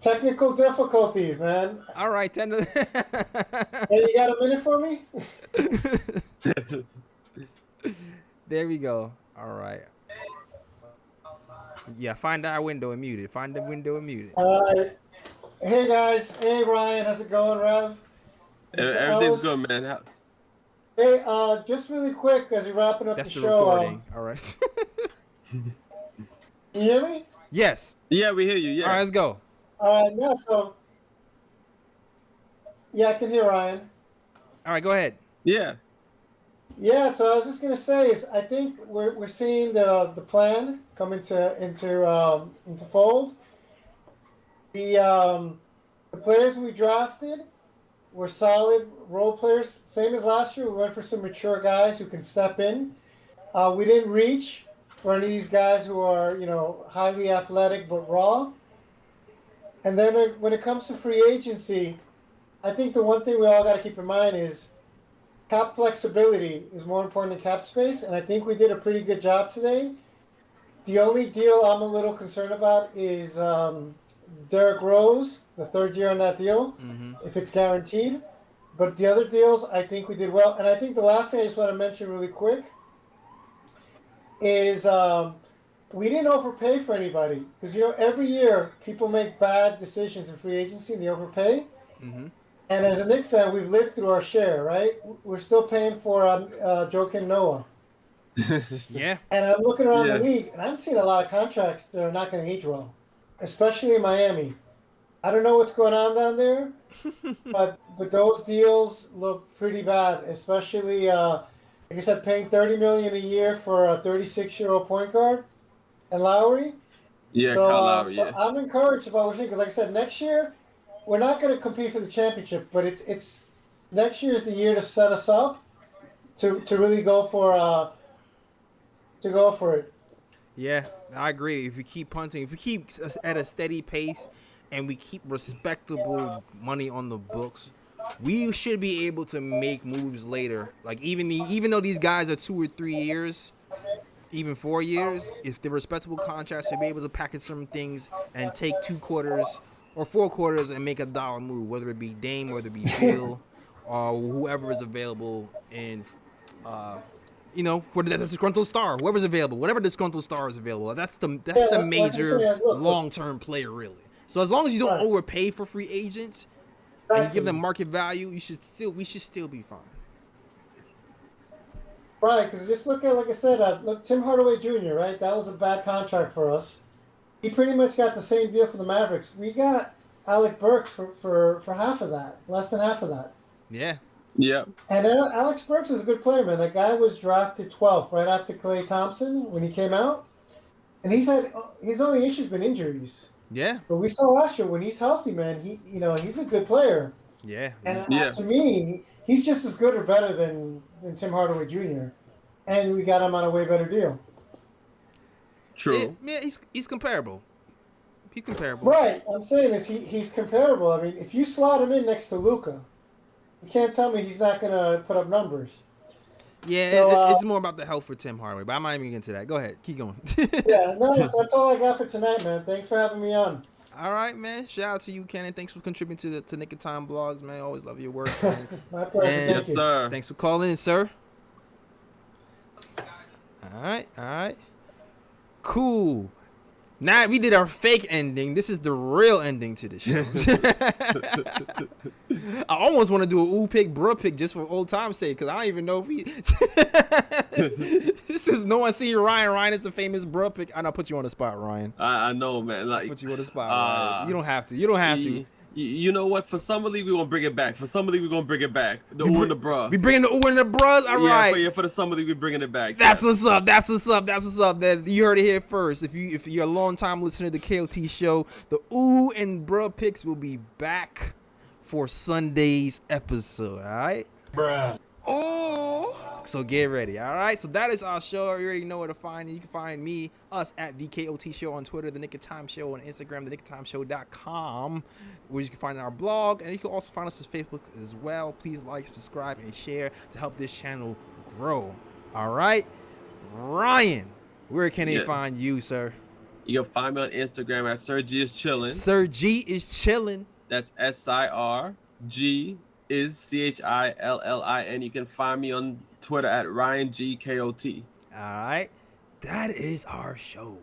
Technical difficulties, man. All right, Hey, you got a minute for me? There we go. All right. Yeah, find that window and mute it. Find the window and mute it. All right. Hey guys. Hey Ryan, how's it going, Rev? Mr. Everything's Ellis? good, man. Hey, just really quick as we're wrapping up That's the the show. recording. All right. Can you hear me? Yes. Yeah, we hear you. Yeah. All right, let's go. All right. Yeah, I can hear Ryan. All right, go ahead. Yeah. Yeah, so I was just gonna say is I think we're seeing the plan come into fold. The players we drafted were solid role players, same as last year. We went for some mature guys who can step in. We didn't reach for any of these guys who are highly athletic but raw. And then when it comes to free agency, I think the one thing we all got to keep in mind is cap flexibility is more important than cap space, and I think we did a pretty good job today. The only deal I'm a little concerned about is Derrick Rose, the third year on that deal, if it's guaranteed. But the other deals, I think we did well. And I think the last thing I just want to mention really quick is we didn't overpay for anybody. Because, every year people make bad decisions in free agency and they overpay. Mm-hmm. And as a Knicks fan, we've lived through our share, right? We're still paying for Joakim Noah. Yeah. And I'm looking around the league, and I'm seeing a lot of contracts that are not going to age well, especially in Miami. I don't know what's going on down there, but those deals look pretty bad, especially, like I said, paying $30 million a year for a 36-year-old point guard and Lowry. Yeah, So, Kyle Lowry, so yeah. I'm encouraged about what we're seeing, because like I said, next year, we're not going to compete for the championship, but it's next year is the year to set us up to really go for it. Yeah, I agree. If we keep punting, if we keep at a steady pace, and we keep respectable money on the books, we should be able to make moves later. Like even though these guys are 2 or 3 years, even 4 years, if they're respectable contracts, to be able to package some things and take 2 quarters or 4 quarters and make a dollar move, whether it be Dame, whether it be Bill, or whoever is available in, for the disgruntled star, whoever's available, whatever disgruntled star is available. That's the major long-term player, really. So as long as you don't overpay for free agents and you give them market value, we should still be fine. Right, because just look at, like I said, look, Tim Hardaway Jr., right? That was a bad contract for us. He pretty much got the same deal for the Mavericks. We got Alec Burks for half of that, less than half of that. Yeah. Yeah. And Alex Burks is a good player, man. That guy was drafted 12th right after Klay Thompson when he came out. And his only issue's been injuries. Yeah. But we saw last year when he's healthy, man, he's a good player. Yeah. And to me, he's just as good or better than Tim Hardaway Jr. And we got him on a way better deal. True. Yeah, he's comparable. He's comparable. Right. I'm saying is he's comparable. I mean, if you slot him in next to Luka, You can't tell me he's not gonna put up numbers. Yeah, So, it's more about the health for Tim Hardaway, but I'm not even getting into that. Go ahead, keep going. Yeah, no, so that's all I got for tonight, man. Thanks for having me on. All right, man. Shout out to you, Ken, and thanks for contributing to Nick of Time blogs, man. Always love your work, man. My pleasure. And Thank Yes, you. sir. thanks for calling in, sir. All right. Cool. Now we did our fake ending. This is the real ending to the show. I almost want to do a ooh pick, bruh pick just for old time's sake, because I don't even know if we. This is no one seen Ryan. Ryan is the famous bruh pick. I know, put you on the spot, Ryan. I know, man. Like, Put you on the spot, Ryan. You don't have to. You don't have to. You know what? For some league, we're gonna bring it back. For some league, we're gonna bring it back. The ooh and the bruh. We bringing the ooh and the bruhs. All right. For the summer league, we're bringing it back. That's what's up. That's what's up. That you heard it here first. If you're a long time listener to the KOT show, the ooh and bruh picks will be back for Sunday's episode. All right. Bruh. So get ready, all right? So that is our show. You already know where to find me. You can find us at the KOT Show on Twitter, the Nick of Time Show on Instagram, the nickoftimeshow.com, where you can find our blog, and you can also find us on Facebook as well. Please like, subscribe, and share to help this channel grow. All right, Ryan, where can they find you, sir? You can find me on Instagram at Sir G is chillin'. Sir G is chillin'. That's SIRG is CHILLIN. You can find me on Twitter at RyanGKOT. All right, that is our show.